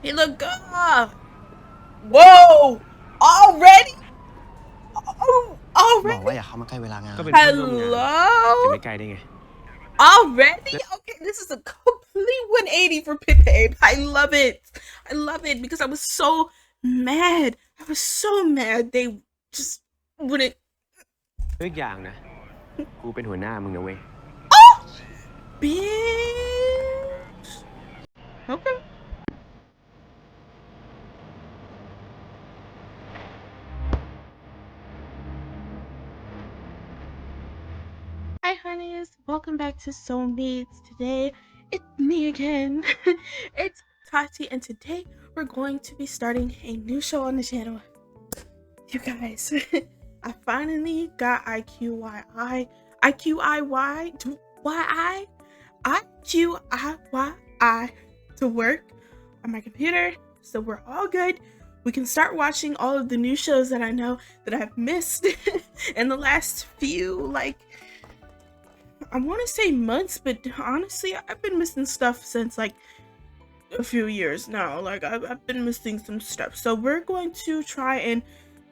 He look good. Whoa! Already? Oh, บอกว่า already? อย่าเข้ามาใกล้เวลางาน ก็เป็นเพื่อนร่วมงาน จะ Hello? ไม่ไกลได้ไง Already? Okay, this is a complete 180 for Pipape. I love it. I love it because I was so mad. I was so mad they just wouldn't. อีกอย่างนะ กูเป็นหัวหน้ามึงนะเว้ย Oh! Bitch. Okay. Hi honeys, welcome back to Soulmates. Today it's me again. It's Tati, and today we're going to be starting a new show on the channel. You guys, I finally got IQIY to work on my computer, so we're all good. We can start watching all of the new shows that I know that I've missed in the last few, like, I want to say months, but honestly, I've been missing stuff since like a few years now. Like, I've been missing some stuff. So we're going to try and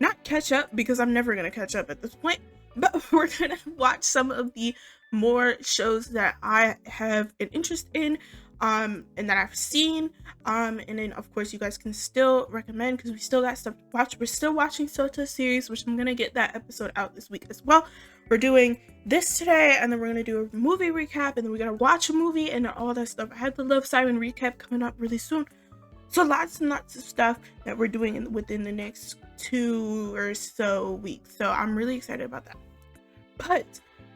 not catch up, because I'm never going to catch up at this point, but we're going to watch some of the more shows that I have an interest in, and that I've seen, and then of course you guys can still recommend, because we still got stuff to watch. We're still watching Sota series, which I'm gonna get that episode out this week as well. We're doing this today, and then we're gonna do a movie recap, and then we're gonna watch a movie and all that stuff. I had the Love Simon recap coming up really soon, so lots and lots of stuff that we're doing within the next 2 or so weeks, so I'm really excited about that. But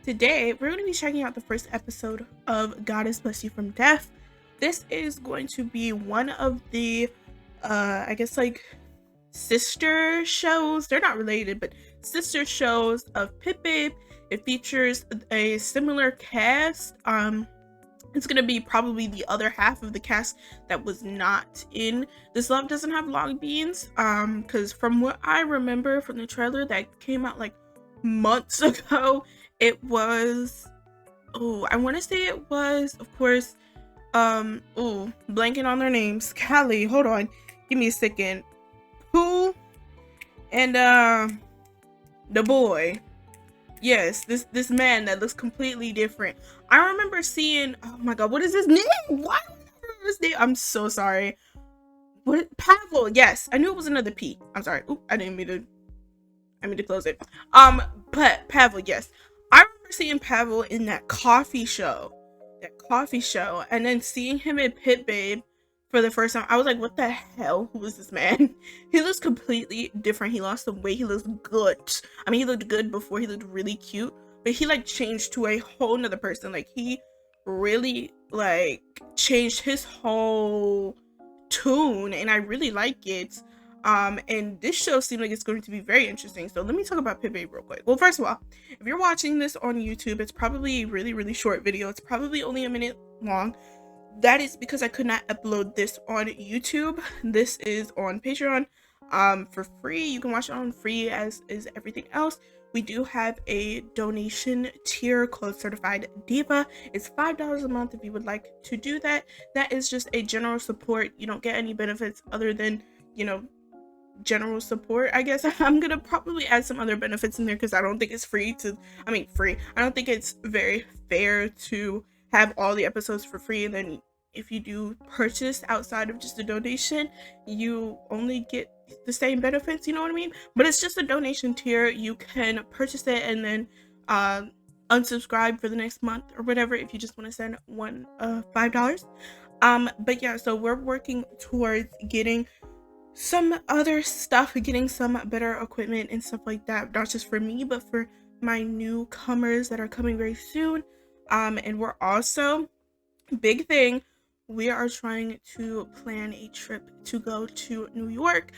today we're going to be checking out the first episode of Goddess Bless You from Death. This is going to be one of the I guess like sister shows. They're not related, but sister shows of Pipape. It features a similar cast. It's gonna be probably the other half of the cast that was not in This Love Doesn't Have Long Beans, because from what I remember from the trailer that came out like months ago, it was, I want to say it was, of course, blanking on their names. Callie, hold on, give me a second. Pooh and the boy. Yes, this man that looks completely different. I remember seeing, oh my god, what is his name? Why do I remember his name? I'm so sorry. What? Pavel. Yes, I knew it was another P. I'm sorry. Oop, I didn't mean to close it. But Pavel, yes, I remember seeing Pavel in that coffee show, and then seeing him in Pipape for the first time. I was like, what the hell? Who is this man? He looks completely different. He lost some weight. He looks good. I mean, he looked good before. He looked really cute, but he like changed to a whole nother person. Like, he really like changed his whole tune, and I really like it. And this show seemed like it's going to be very interesting. So let me talk about Pipape real quick. Well, first of all, if you're watching this on YouTube, it's probably a really short video. It's probably only a minute long. That is because I could not upload this on YouTube. This is on Patreon for free. You can watch it on free, as is everything else. We do have a donation tier called Certified Diva. It's $5 a month if you would like to do that. That is just a general support. You don't get any benefits other than, you know, general support, I guess. I'm gonna probably add some other benefits in there, because I don't think it's free. I don't think it's very fair to have all the episodes for free, and then if you do purchase outside of just a donation, you only get the same benefits, you know what I mean? But it's just a donation tier. You can purchase it and then unsubscribe for the next month or whatever if you just want to send $5. But yeah, so we're working towards getting some other stuff, getting some better equipment and stuff like that, not just for me, but for my newcomers that are coming very soon. And we're also, big thing, we are trying to plan a trip to go to New York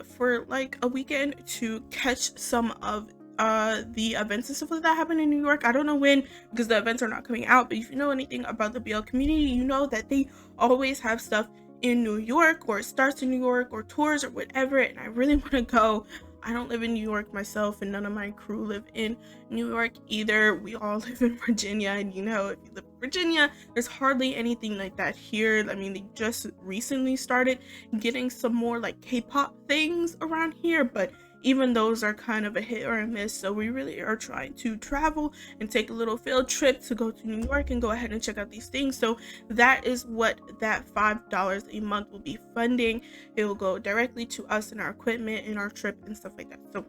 for like a weekend to catch some of the events and stuff like that happen in New York. I don't know when, because the events are not coming out, but if you know anything about the BL community, you know that they always have stuff in New York, or it starts in New York, or tours or whatever, and I really want to go. I don't live in New York myself, and none of my crew live in New York either. We all live in Virginia, and you know, if you live in Virginia, there's hardly anything like that here. I mean, they just recently started getting some more like K-pop things around here, but even those are kind of a hit or a miss. So we really are trying to travel and take a little field trip to go to New York and go ahead and check out these things. So that is what that $5 a month will be funding. It will go directly to us and our equipment and our trip and stuff like that. So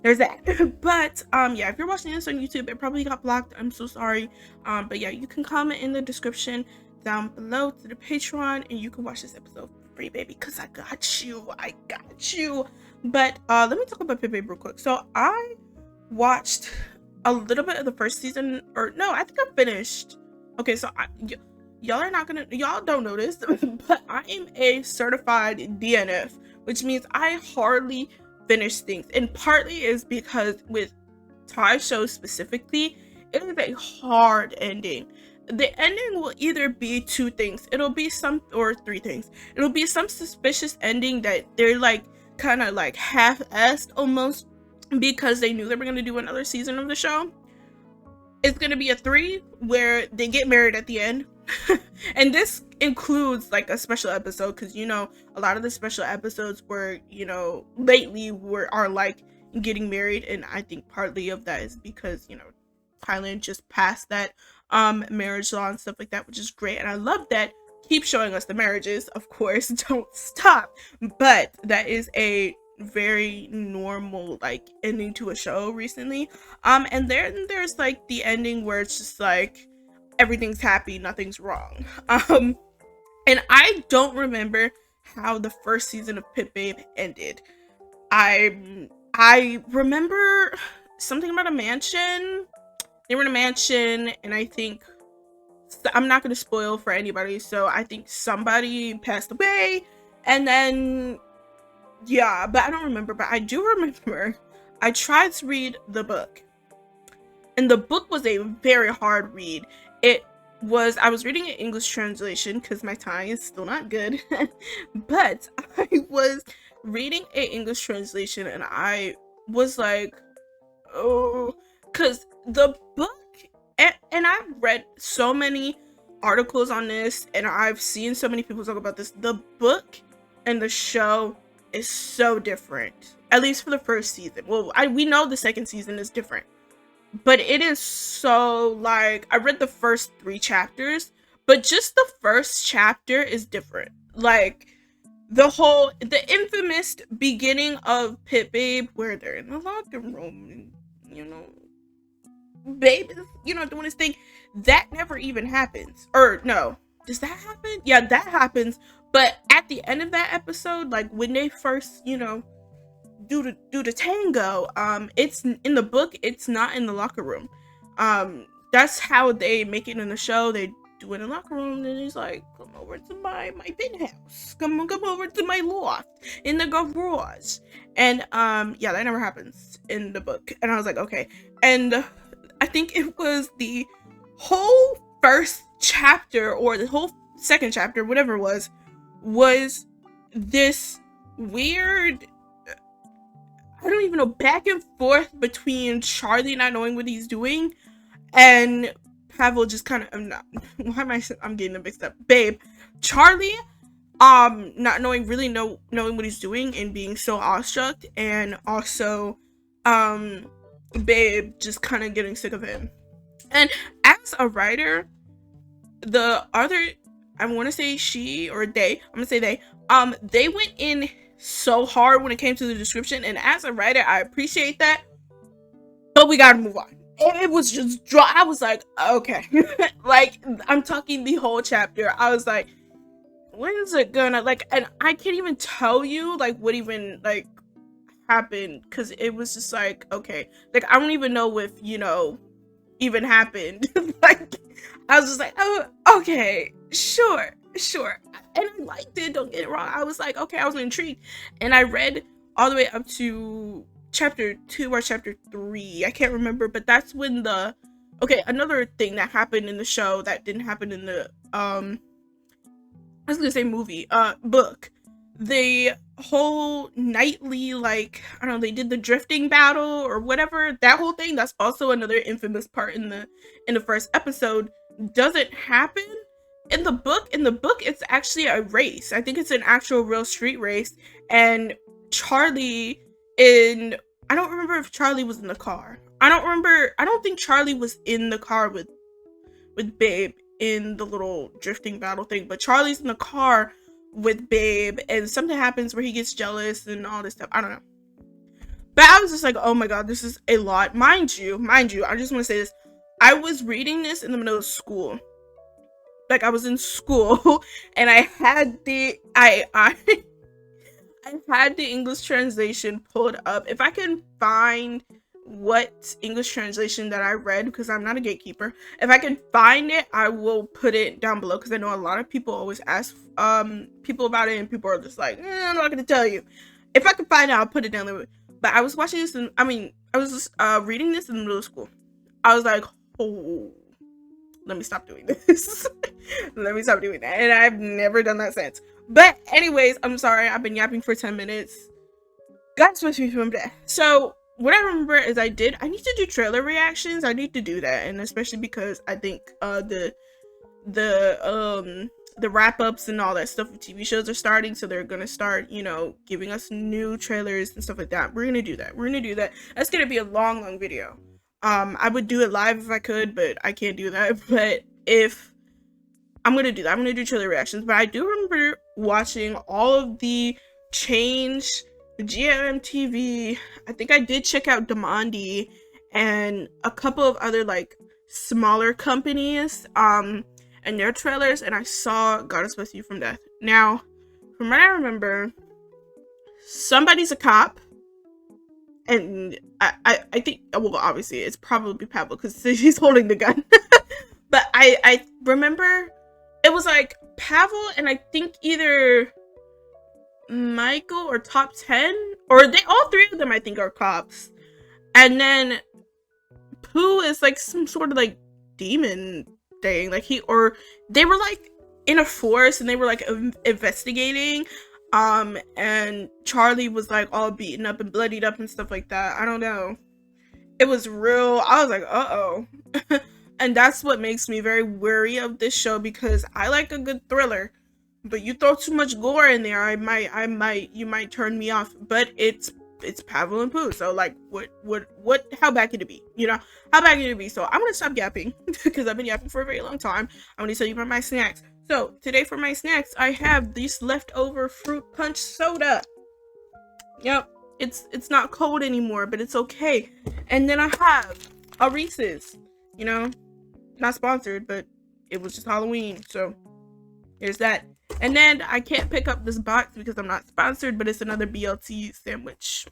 there's that. But yeah, if you're watching this on YouTube, it probably got blocked. I'm so sorry. But yeah, you can comment in the description down below to the Patreon, and you can watch this episode for free, baby, because I got you. But let me talk about Pepe real quick. So I watched a little bit of the first season, or no, I think I finished. Okay, so y'all don't know this, but I am a certified DNF, which means I hardly finish things, and partly is because with Thai shows specifically, it is a hard ending. The ending will either be two things. It'll be three things. It'll be some suspicious ending that they're like kind of like half-assed almost because they knew they were going to do another season of the show. It's going to be a 3 where they get married at the end. And this includes like a special episode, because you know a lot of the special episodes were, you know, lately are like getting married, and I think partly of that is because, you know, Thailand just passed that marriage law and stuff like that, which is great, and I love that. Keep showing us the marriages, of course, don't stop. But that is a very normal like ending to a show recently. And then there's like the ending where it's just like everything's happy, nothing's wrong. And I don't remember how the first season of Pit Babe ended. I remember something about a mansion. They were in a mansion, and I think, I'm not going to spoil for anybody, so I think somebody passed away, and then yeah, but I don't remember. But I do remember I tried to read the book, and the book was a very hard read. I was reading an English translation because my Thai is still not good. But I was reading an English translation, and I was like, oh, because the book, and I've read so many articles on this, and I've seen so many people talk about this. The book and the show is so different, at least for the first season. Well, we know the second season is different, but it is so, like, I read the first 3 chapters, but just the first chapter is different. Like, the infamous beginning of Pit Babe, where they're in the locker room, you know, Babe is, you know, doing his thing, that never even happens. Or no, does that happen? Yeah, that happens. But at the end of that episode, like when they first, you know, do the tango, it's in the book, it's not in the locker room. That's how they make it in the show. They do it in the locker room, and he's like, come over to my penthouse, come over to my loft in the garage. And yeah, that never happens in the book. And I was like, okay. And I think it was the whole first chapter, or the whole second chapter, whatever it was this weird, I don't even know, back and forth between Charlie not knowing what he's doing and Pavel just kind of, I'm getting them mixed up. Babe, Charlie, not knowing what he's doing and being so awestruck, and also, Babe just kind of getting sick of him. And as a writer, the other, I want to say she or they, I'm gonna say they went in so hard when it came to the description, and as a writer, I appreciate that, but we gotta move on. It was just I was like, okay. Like, I'm talking the whole chapter. I was like, when is it gonna, like, and I can't even tell you like what even like happened, because it was just like, okay, like I don't even know if, you know, even happened. Like, I was just like, oh, okay, sure. And I liked it, don't get it wrong. I was like, okay, I was intrigued, and I read all the way up to chapter 2 or chapter 3, I can't remember, but that's when another thing that happened in the show that didn't happen in the I was gonna say movie, book. whole nightly, like, I don't know, they did the drifting battle or whatever, that whole thing, that's also another infamous part in the first episode, doesn't happen in the book. In the book, it's actually a race. I think it's an actual real street race, and Charlie in I don't remember if Charlie was in the car. I don't think Charlie was in the car with Babe in the little drifting battle thing, but Charlie's in the car with Babe, and something happens where he gets jealous and all this stuff. I don't know. But I was just like, oh my god, this is a lot. Mind you, I just want to say this. I was reading this in the middle of school. Like, I was in school and I had the I had the English translation pulled up. If I can find what English translation that I read, because I'm not a gatekeeper, if I can find it, I will put it down below, because I know a lot of people always ask people about it, and people are just like, I'm not gonna tell you. If I can find it, I'll put it down there. But I was watching this, and I was just reading this in the middle of school. I was like, oh, let me stop doing this. Let me stop doing that. And I've never done that since. But anyways, I'm sorry, I've been yapping for 10 minutes. God's supposed to be from that. So what I remember is I need to do trailer reactions. I need to do that, and especially because I think the wrap-ups and all that stuff with TV shows are starting, so they're gonna start, you know, giving us new trailers and stuff like that. We're gonna do that. That's gonna be a long video. I would do it live if I could, but I can't do that. But if I'm gonna do that, I'm gonna do trailer reactions. But I do remember watching all of the Change, GMMTV. I think I did check out Demandi and a couple of other like smaller companies and their trailers, and I saw God Bless You from Death. Now, from what I remember, somebody's a cop, and I think, well, obviously it's probably Pablo because he's holding the gun. But I remember it was like Pavel and I think either Michael or Top 10, or all three of them I think are cops, and then Pooh is like some sort of like demon thing, like they were like in a forest and they were like investigating, and Charlie was like all beaten up and bloodied up and stuff like that. I don't know, it was real. I was like, uh-oh. And that's what makes me very wary of this show, because I like a good thriller, but you throw too much gore in there, you might turn me off. But it's Pavel and Pooh, so like how bad can it be? You know, how bad can it be? So I'm gonna stop yapping because I've been yapping for a very long time. I'm gonna tell you about my snacks. So today for my snacks, I have this leftover fruit punch soda. Yep, it's not cold anymore, but it's okay. And then I have a Reese's, you know, not sponsored, but it was just Halloween, so there's that. And then I can't pick up this box because I'm not sponsored, but it's another BLT sandwich.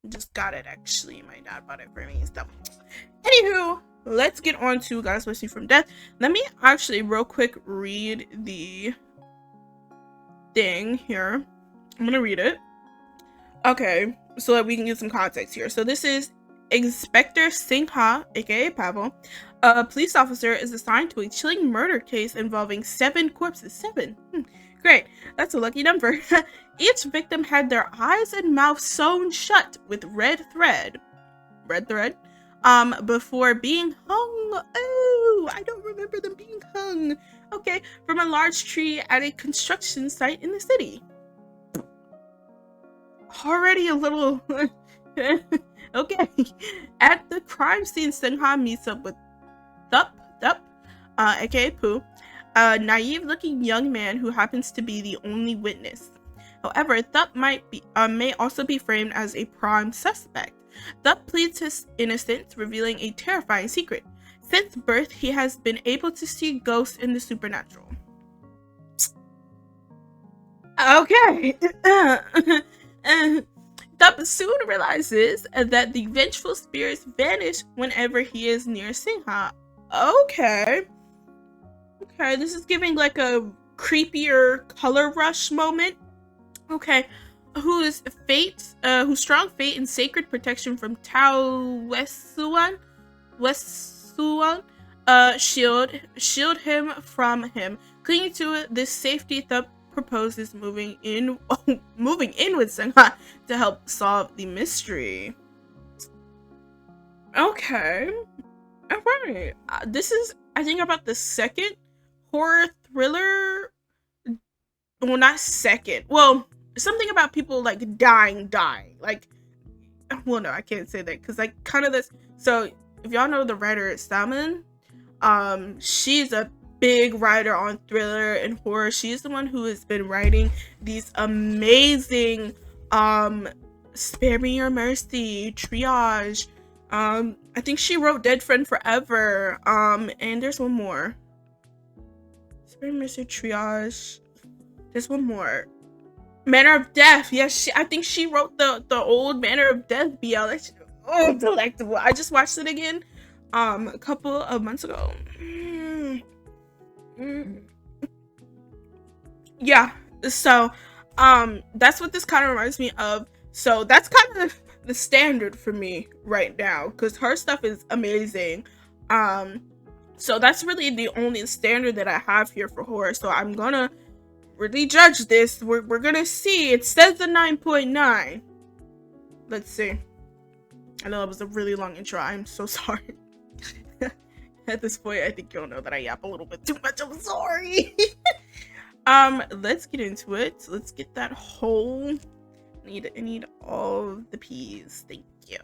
Just got it, actually. My dad bought it for me and stuff. Anywho, let's get on to God Bless You from Death. Let me actually real quick read the thing here. I'm gonna read it. Okay, so that we can get some context here. So this is Inspector Singha, aka Pavel. A police officer is assigned to a chilling murder case involving 7 corpses. 7. Great, that's a lucky number. Each victim had their eyes and mouth sewn shut with red thread, before being hung. Oh, I don't remember them being hung. Okay, from a large tree at a construction site in the city. Already a little okay. At the crime scene, Singha meets up with Thup, aka Pooh, a naive-looking young man who happens to be the only witness. However, Thup may also be framed as a prime suspect. Thup pleads his innocence, revealing a terrifying secret. Since birth, he has been able to see ghosts in the supernatural. Okay. Thup soon realizes that the vengeful spirits vanish whenever he is near Singha. Okay, this is giving like a creepier color rush moment. Okay, whose strong fate and sacred protection from Tao Wesuan shield him from him. Clinging to this safety, Thup proposes moving in with Sungha to help solve the mystery. Okay. Alright. This is, I think, about the second horror thriller. Well, not second. Well, something about people like dying. Like, well, no, I can't say that because like kind of this. So if y'all know the writer Salmon, she's a big writer on thriller and horror. She's the one who has been writing these amazing Spare Me Your Mercy, Triage. I think she wrote Dead Friend Forever. And there's one more. Spare Me Your Mercy, Triage. There's one more. Manner of Death. Yes, I think she wrote the old Manner of Death BL. Oh, delectable. I just watched it again a couple of months ago. Yeah, so that's what this kind of reminds me of. So that's kind of the standard for me right now because her stuff is amazing. So that's really the only standard that I have here for horror. So I'm gonna really judge this. We're gonna see. It says the 9.9. Let's see. I know that was a really long intro. I'm so sorry. At this point, I think you'll know that I yap a little bit too much. I'm sorry. Let's get into it. Let's get that whole. I need all the P's. Thank you.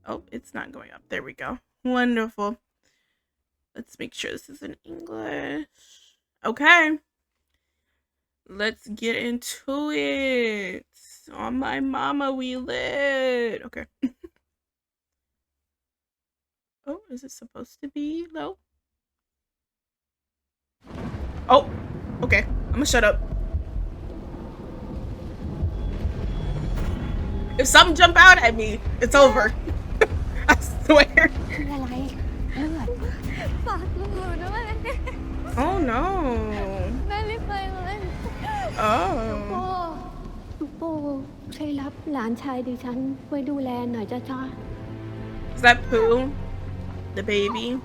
Oh, it's not going up. There we go. Wonderful. Let's make sure this is in English. Okay. Let's get into it. On my mama, we lit. Okay. Oh, is it supposed to be low? Oh, okay. I'm gonna shut up. If something jump out at me, it's over. I swear. Oh no. Oh. Is that Pooh? The baby?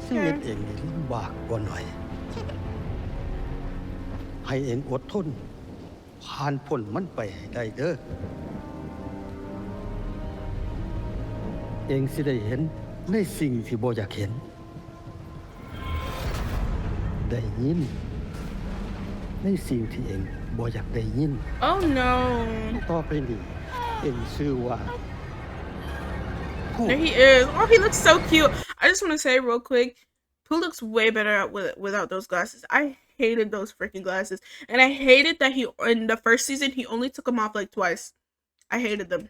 ชีวิตเองนี่ลำบากกว่าหน่อย ให้เองอดทนผ่านพ้นมันไปให้ได้เด้อ เองสิได้เห็นในสิ่งที่บ่อยากเห็น ได้ยินในสิ่งที่เองบ่อยากได้ยิน Oh no. ต่อไปนี้เองชื่อว่า There he is. Oh, he looks so cute. I just want to say real quick, Pooh looks way better without those glasses. I hated those freaking glasses. And I hated that he, in the first season, he only took them off like twice. I hated them.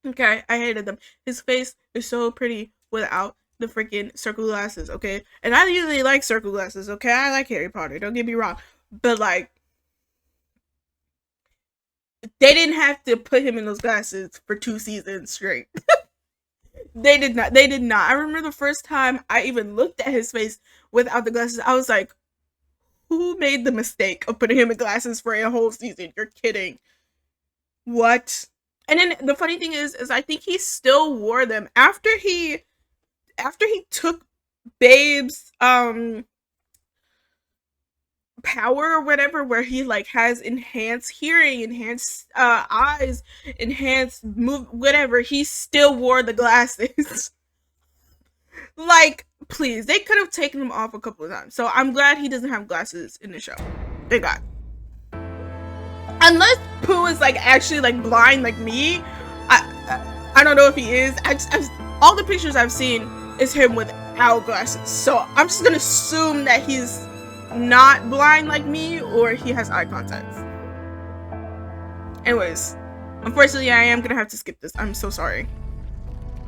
Okay, I hated them. His face is so pretty without the freaking circle glasses, okay? And I usually like circle glasses, okay? I like Harry Potter, don't get me wrong. But, like, they didn't have to put him in those glasses for 2 seasons straight. They did not. I remember the first time I even looked at his face without the glasses, I was like, who made the mistake of putting him in glasses for a whole season? You're kidding. What? And then the funny thing is I think he still wore them after he took Babe's power or whatever, where he like has enhanced hearing, enhanced eyes, enhanced move, whatever. He still wore the glasses. Like, please, they could have taken them off a couple of times. So I'm glad he doesn't have glasses in the show. Thank God. Unless Pooh is like actually like blind like me. I don't know if he is. All the pictures I've seen is him without glasses. So I'm just gonna assume that he's not blind like me, or he has eye contacts. Anyways, unfortunately I am gonna have to skip this. I'm so sorry.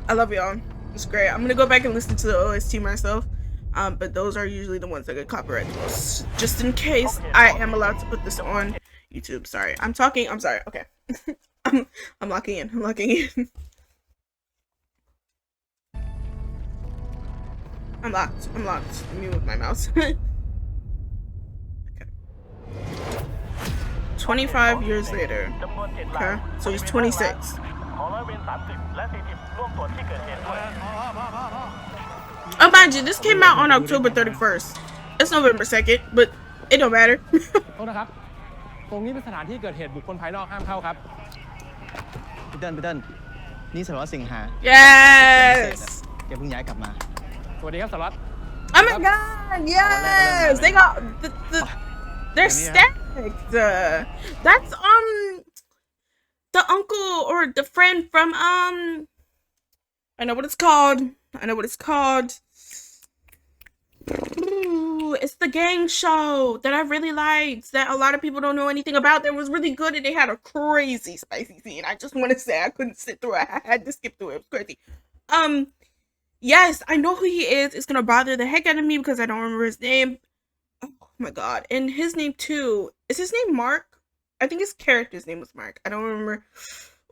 I love y'all. It's great. I'm gonna go back and listen to the OST myself, but those are usually the ones that get copyright the most, just in case I am allowed to put this on YouTube. Sorry, I'm talking. I'm sorry. Okay. I'm locking in. I'm locked. Let me move my mouse. Okay. 25 years later. Okay, so he's 26. Oh, mind you, this came out on October 31st. It's November 2nd, but it don't matter. โทษนะครับตรงนี้เป็นสถานที่เกิดเหตุบุคคลภายนอกห้ามเข้าครับพี่เติ้ลนี่สารวัตรสิงหา Yes. แกเพิ่งย้ายกลับมาสวัสดีครับสารวัตร Oh my God. Yes. They got they're stacked. That's the uncle or the friend from I know what it's called. Ooh, it's the gang show that I really liked that a lot of people don't know anything about. That was really good and they had a crazy spicy scene. I just want to say I couldn't sit through it. I had to skip through it. It was crazy. Yes, I know who he is. It's gonna bother the heck out of me because I don't remember his name. Oh my God. And his name too. Is his name Mark? I think his character's name was Mark. I don't remember.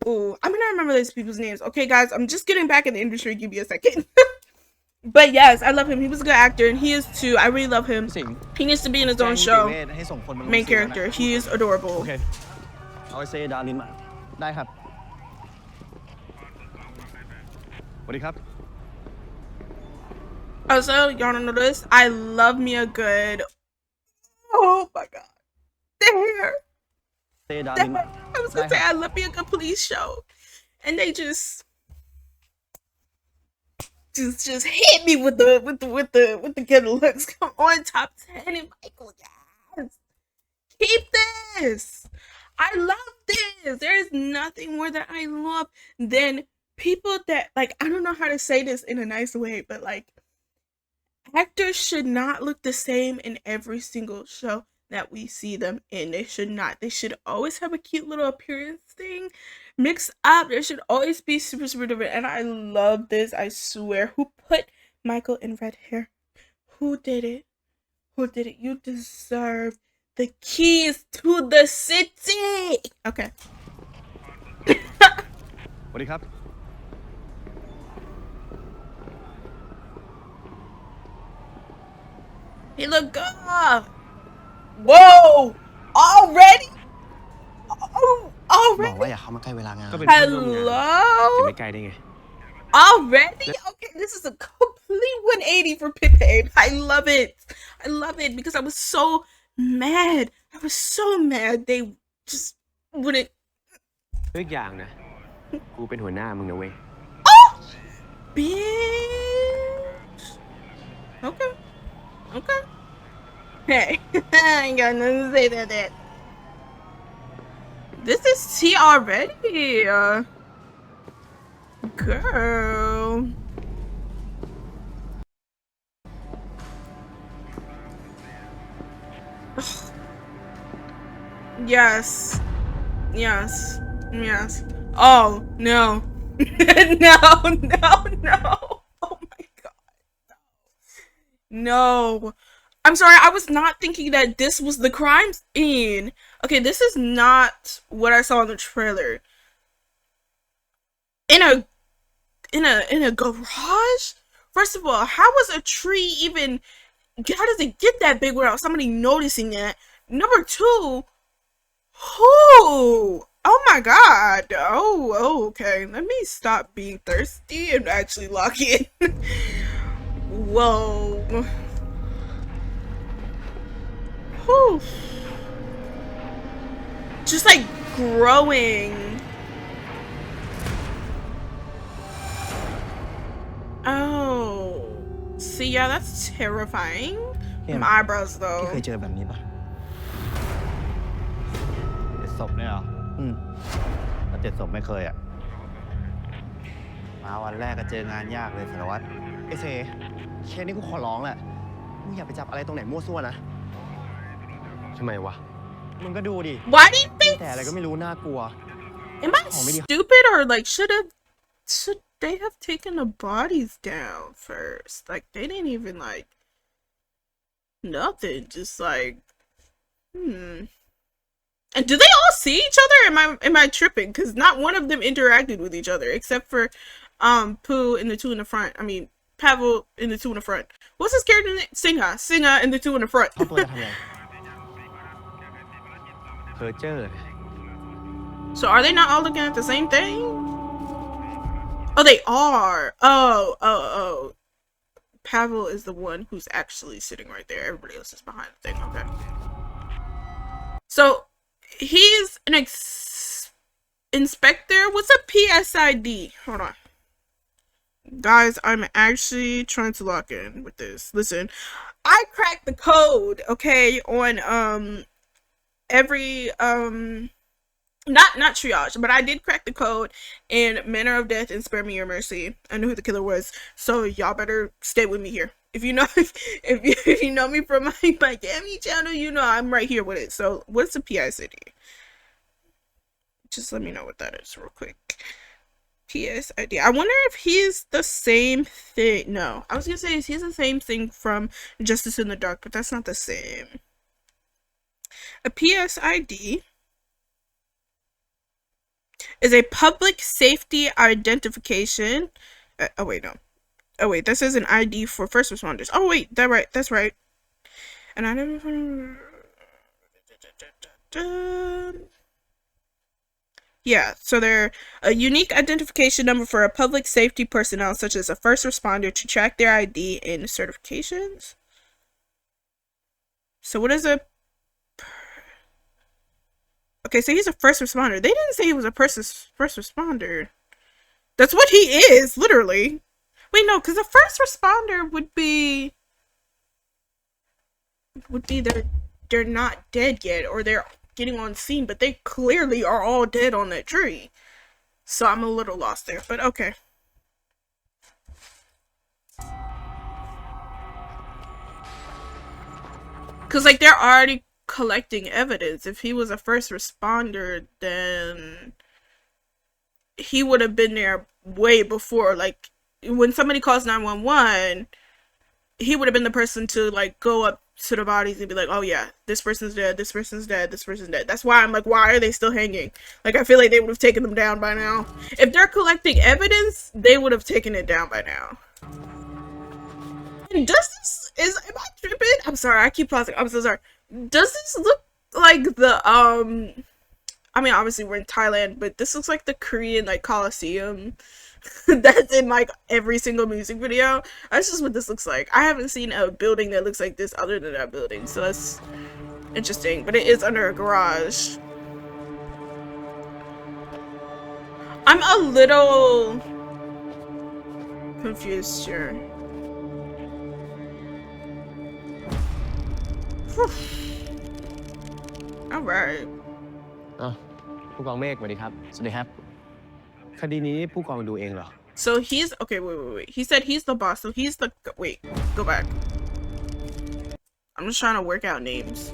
Ooh, I'm gonna remember these people's names. Okay, guys, I'm just getting back in the industry. Give me a second. But yes, I love him. He was a good actor, and he is too. I really love him. He needs to be in his own show. Main character. He is adorable. โอเคเอาไอ้เซดาลินมาได้ครับสวัสดีครับ Also, y'all don't know this. I love me a good. Oh my God, the hair. เซดา The ลินมา hair. I was gonna say I love me a good police show, and they just hit me with the good looks. Come on, top 10 and Michael. Yes, keep this. I love this. There is nothing more that I love than people that, like, I don't know how to say this in a nice way, but like, actors should not look the same in every single show that we see them in. They should not. They should always have a cute little appearance thing mixed up. There should always be super, super different. And I love this. I swear. Who put Michael in red hair? Who did it? Who did it? You deserve the keys to the city. Okay. สวัสดีครับ He look good. Whoa! Already? Oh, บอกว่า already? อย่าเข้ามาใกล้เวลางาน ก็เป็นเพื่อนร่วมงานจะ Hello? ไม่ไกลได้ไง Already? Okay, this is a complete 180 for Pip Babe. I love it. I love it because I was so mad. I was so mad they just wouldn't. อีกอย่างนะ กูเป็นหัวหน้ามึงนะเว้ย Oh! Bitch. Okay. Okay. Hey, I ain't got nothing to say to that. This is tea already. Girl. Yes. Yes. Yes. Oh, no. No. Oh my God. No. I'm sorry, I was not thinking that this was the crime scene. Okay, this is not what I saw in the trailer. In a garage? First of all, how was a tree even, how does it get that big without somebody noticing that? Number two, who? Oh my God. Oh, okay. Let me stop being thirsty and actually lock in. Whoa. Whew. Just like growing. Oh. See, yeah, that's terrifying. My eyebrows พี่ though. เคยเจอแบบนี้ปะ7 ศพเนี่ยเหรอแต่7 ศพไม่เคยอ่ะมาวันแรกก็เจองานยากเลยสารวัตรไอ้เซเคสนี้กูขอร้องแหละมึงอย่าไปจับอะไรตรงไหนมั่วซั่วนะ ทำไมวะ มึงก็ดูดิ Why do you think? แต่อะไรก็ไม่รู้น่ากลัว Am I stupid or like should they have taken the bodies down first? Like they didn't even like nothing. Just like And do they all see each other? Am I tripping? Because not one of them interacted with each other except for Pooh and the two in the front. I mean Pavel and the two in the front. What's his character name? Sinha and the two in the front. เขาเปิดทำไง เพอเจอร์ So are they not all looking at the same thing? Oh, they are. Oh. Pavel is the one who's actually sitting right there. Everybody else is behind the thing. Okay. So he's an inspector. What's a PSID? Hold on. Guys, I'm actually trying to lock in with this. Listen, I cracked the code, okay, on every not triage, but I did crack the code in Manner of Death and Spare Me Your Mercy. I knew who the killer was, so y'all better stay with me here. If you know if you know me from my Miami channel, you know I'm right here with it. So what's the PSID? Just let me know what that is real quick. PSID. I wonder if he's the same thing. No, I was gonna say he's the same thing from Justice in the Dark, but that's not the same. A PSID is a public safety identification. Oh wait, no. Oh wait, this is an ID for first responders. Oh wait, that's right. And I never. Yeah, so they're a unique identification number for a public safety personnel, such as a first responder, to track their ID in certifications. So what is a... Okay, so he's a first responder. They didn't say he was a first responder. That's what he is, literally. Wait, no, because a first responder would be they're not dead yet, or they're getting on scene, but they clearly are all dead on that tree. So I'm a little lost there, but okay. Because, like, they're already collecting evidence. If he was a first responder, then he would have been there way before. Like, when somebody calls 911, he would have been the person to, like, go up to the bodies and be like, oh yeah, this person's dead, this person's dead, this person's dead. That's why I'm like, why are they still hanging? Like, I feel like they would have taken them down by now. If they're collecting evidence, they would have taken it down by now. And does this, am I tripping? I'm sorry, I keep pausing. I'm so sorry. Does this look like the, I mean, obviously we're in Thailand, but this looks like the Korean, like, Coliseum that's in, like, every single music video. That's just what this looks like. I haven't seen a building that looks like this other than that building, so that's interesting. But it is under a garage. I'm a little confused here. Alright. ผู้กองเมฆสวัสดีครับสวัสดีครับคดีนี้ผู้กองดูเองเหรอ So he's okay. Wait. He said he's the boss. So he's the wait. Go back. I'm just trying to work out names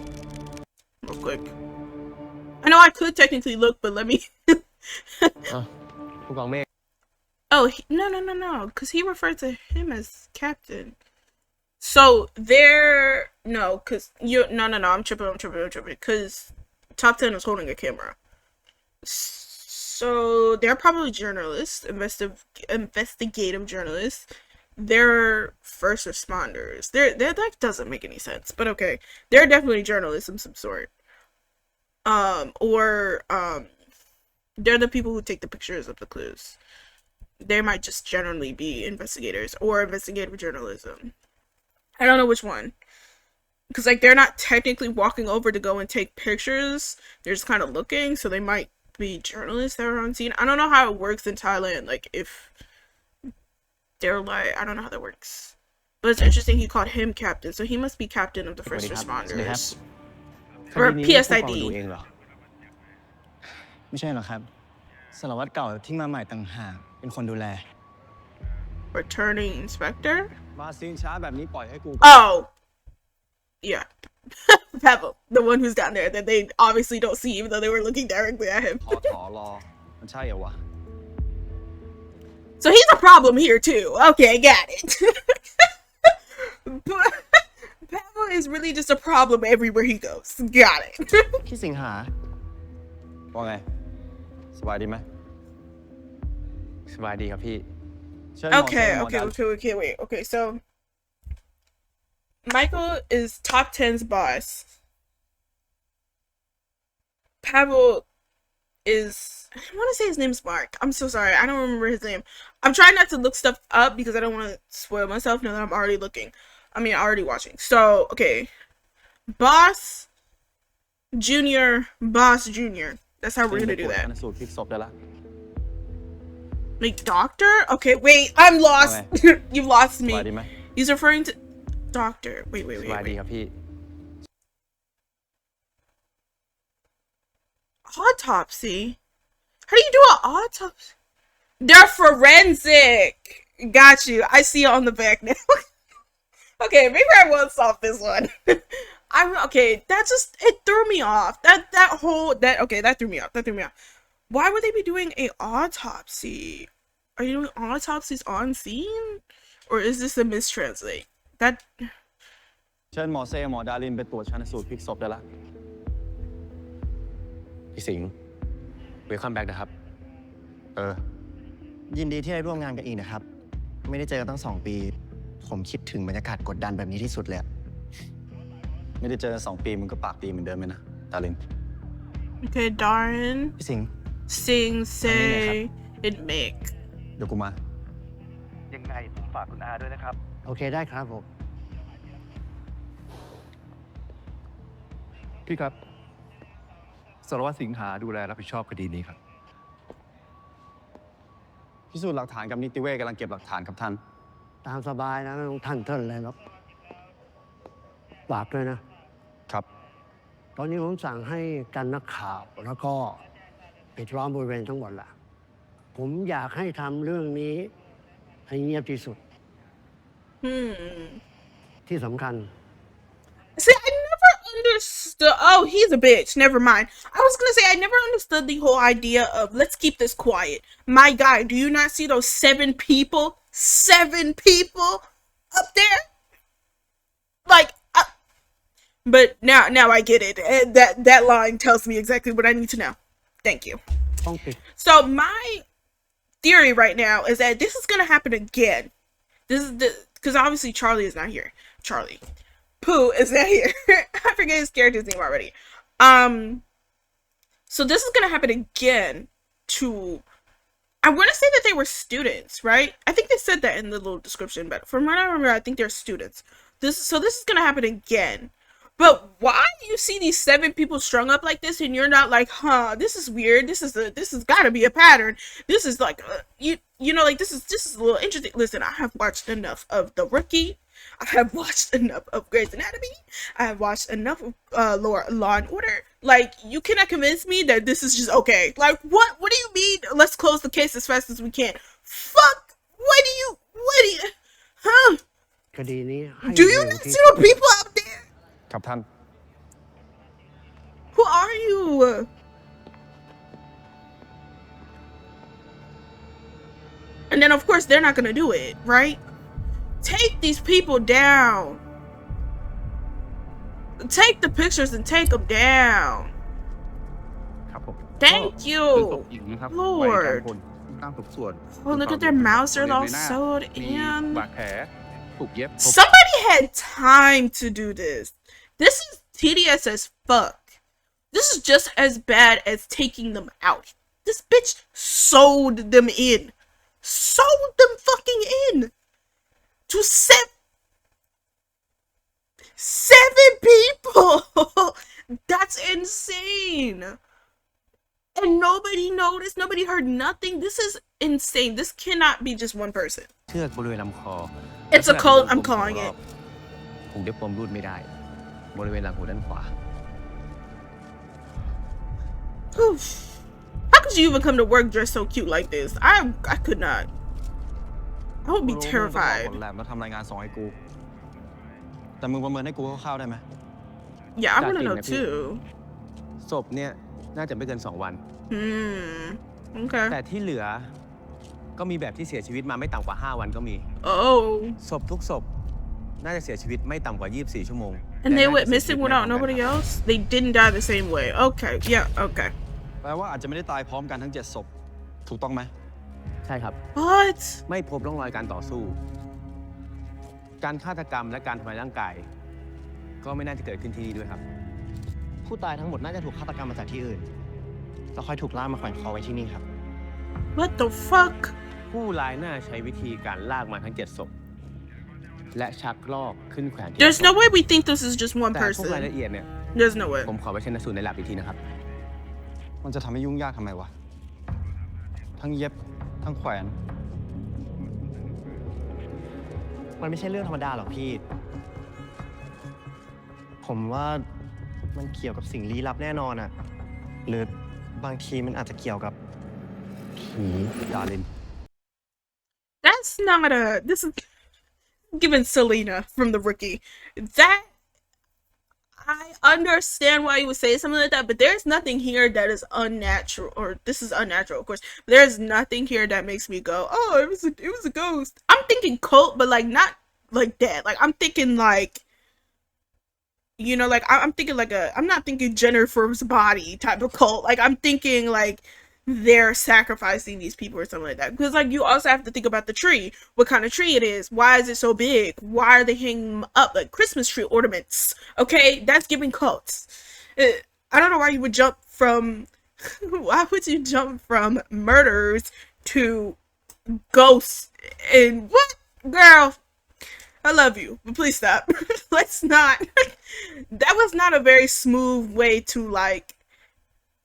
real quick. I know I could technically look, but let me. ผู้กองเมฆ Oh no. Because he referred to him as captain. So they're because you no. I'm tripping. Because Top 10 is holding a camera. So they're probably journalists, investigative journalists. They're first responders. That doesn't make any sense, but okay. They're definitely journalists of some sort. Or they're the people who take the pictures of the clues. They might just generally be investigators or investigative journalism. I don't know which one. Because, like, they're not technically walking over to go and take pictures. They're just kind of looking, so they might be journalists that are on scene. I don't know how it works in Thailand. Like, if they're like, I don't know how that works. But it's interesting he called him captain, so he must be captain of the first responders. Or PSID. ไม่ใช่หรอกครับสารวัตรเก่าที่มาใหม่ต่างหากเป็นคนดูแล Returning inspector? มาซีนช้าแบบนี้ปล่อยให้กู Oh! Yeah. Pavel, the one who's down there that they obviously don't see even though they were looking directly at him. ขอรอมันใช่เหรอวะ So he's a problem here too. Okay, got it. But Pavel is really just a problem everywhere he goes. Got it. พี่สิงหาว่าไงสบายดีไหม สบายดีครับพี่ Okay, wait. Okay, so Michael is Top 10's boss. Pavel is, I want to say his name's Mark. I'm so sorry. I don't remember his name. I'm trying not to look stuff up because I don't want to spoil myself now that I'm already already watching. So, okay. Boss Junior. That's how we're going to do that. สูตรพลิกศพได้ละ Like, doctor? Okay, wait. I'm lost. You've lost สบาย me. ดีไหม He's referring to doctor. Wait. สบายดีครับพี่ Autopsy? How do you do an autopsy? They're forensic. Got you. I see it on the back now. Okay, maybe I will solve this one. Okay. It threw me off. That threw me off. Why would they be doing a autopsy? Are you doing autopsies on scene? Or is this a mistranslate? เชิญหมอเซหมอดารินไปตรวจชันสูตรพลิกศพได้ละ พี่สิงห์เวลคัมแบ็กนะครับ ยินดีที่ได้ร่วมงานกันอีกนะครับ ไม่ได้เจอกันตั้ง2 ปี ผมคิดถึงบรรยากาศกดดันแบบนี้ที่สุดเลย ไม่ได้เจอกัน2 ปีมึงก็ปากดีเหมือนเดิมไหมนะดาริน Okay, Darren. พี่สิงห์ Sing, say, and make. เดี๋ยวกูมา ยังไงผมฝากคุณอาด้วยนะครับ โอเคได้ครับผม พี่ครับสารวัตรสิงหาดูแลรับผิดชอบคดีนี้ครับ พิสูจน์หลักฐานกับนิติเวชกำลังเก็บหลักฐานครับท่าน ตามสบายนะไม่ต้องท่านอะไรหรอกฝากด้วยนะ ครับ ตอนนี้ผมสั่งให้กันนักข่าวแล้วก็ปิดล้อมบริเวณทั้งหมดละผมอยากให้ทำเรื่องนี้ให้เงียบที่สุด ที่สำคัญ See, I never understood. Oh, he's a bitch. Never mind. I was gonna say, I never understood the whole idea of let's keep this quiet. My guy, do you not see those 7 people? 7 people up there? Like, but now I get it. That line tells me exactly what I need to know. Thank you. So my theory right now is that this is gonna happen again. This is because obviously Charlie is not here. Charlie. Pooh is not here. I forget his character's name already. So this is gonna happen again to, I want to say that they were students, right? I think they said that in the little description, but from what I remember, I think they're students. This is gonna happen again. But why do you see these 7 people strung up like this and you're not like, huh, this is weird. This has gotta be a pattern. This is like, you know, like this is a little interesting. Listen, I have watched enough of The Rookie. I have watched enough of Grey's Anatomy. I have watched enough of Law and Order. Like, you cannot convince me that this is just okay. Like, what do you mean? Let's close the case as fast as we can. Fuck. What do you, huh? คดีนี้ให้ Do you not see the people out there? ครับท่าน Who are you? And then, of course, they're not gonna do it, right? Take these people down. Take the pictures and take them down. ครับผม Thank you, คือศพหญิงนะครับ Lord. ตั้งทุกส่วน Oh, look at their mouths. They're all sewed มี in. บาดแผลถูกเย็บ Somebody had time to do this. This is tedious as fuck. This is just as bad as taking them out. This bitch sewed them in. Sewed them fucking in. To 7 people. That's insane. And nobody noticed. Nobody heard nothing. This is insane. This cannot be just one person. เชือกบริเวณลำคอ It's a code. I'm calling it. ผมเด็บปมรูดไม่ได้ บริเวณหลังหูด้านขวา Oof. How could you even come to work dressed so cute like this? I could not. I would be ผ terrified. ลแลบแล้วทำรายงานส่งให้กู แต่มึงประเมินให้กูคร่าวๆได้ไหม Yeah, I want to know too. ศพเนี่ยน่าจะไม่เกิน 2 วัน Okay. แต่ที่เหลือก็มีแบบที่เสียชีวิตมาไม่ต่ำกว่า 5 วันก็มี Oh. ศพทุกศพน่าจะเสียชีวิตไม่ต่ำกว่า 24 ชั่วโมง And they went missing without nobody else? They didn't die the same way. Okay. Yeah. Okay. แปลว่าอาจจะไม่ได้ตายพร้อมกันทั้ง 7 ศพ ถูกต้องไหม ใช่ครับ What? ไม่พบร่องรอยการต่อสู้ การฆาตกรรมและการทำลายร่างกาย ก็ไม่น่าจะเกิดขึ้นที่นี่ด้วยครับ ผู้ตายทั้งหมดน่าจะถูกฆาตกรรมมาจากที่อื่น แล้วค่อยถูกล่ามมาแขวนคอไว้ที่นี่ครับ What the fuck? ผู้ร้ายน่าใช้วิธีการลากมาทั้ง7ศพและชักลอกขึ้นแขวนที่ There's no way we think this is just one แต่พวกราย person. ละเอียดเนี่ย There's no way. ผมขอไปชันสูตรในแลบอีกทีนะครับ มันจะทำให้ยุ่งยากทำไมวะ ทั้งเย็บ ทั้งแขวน มันไม่ใช่เรื่องธรรมดาหรอกพี่ ผมว่ามันเกี่ยวกับสิ่งลี้ลับแน่นอนอะหรือบางทีมันอาจจะเกี่ยวกับผีดาริน That's not a. This is given Selena from the Rookie. That I understand why you would say something like that, but there's nothing here that is unnatural, or this is unnatural, of course. There's nothing here that makes me go, "Oh, it was a ghost." I'm thinking cult, but like not like that. Like I'm thinking like, you know, like I'm thinking like I'm not thinking Jennifer's Body type of cult. Like I'm thinking like they're sacrificing these people or something like that. Because like you also have to think about the tree, what kind of tree it is, why is it so big, why are they hanging them up like Christmas tree ornaments? Okay, that's giving cults. I don't know why you would jump from why would you jump from murders to ghosts and what? Girl, I love you, but please stop. Let's not. That was not a very smooth way to like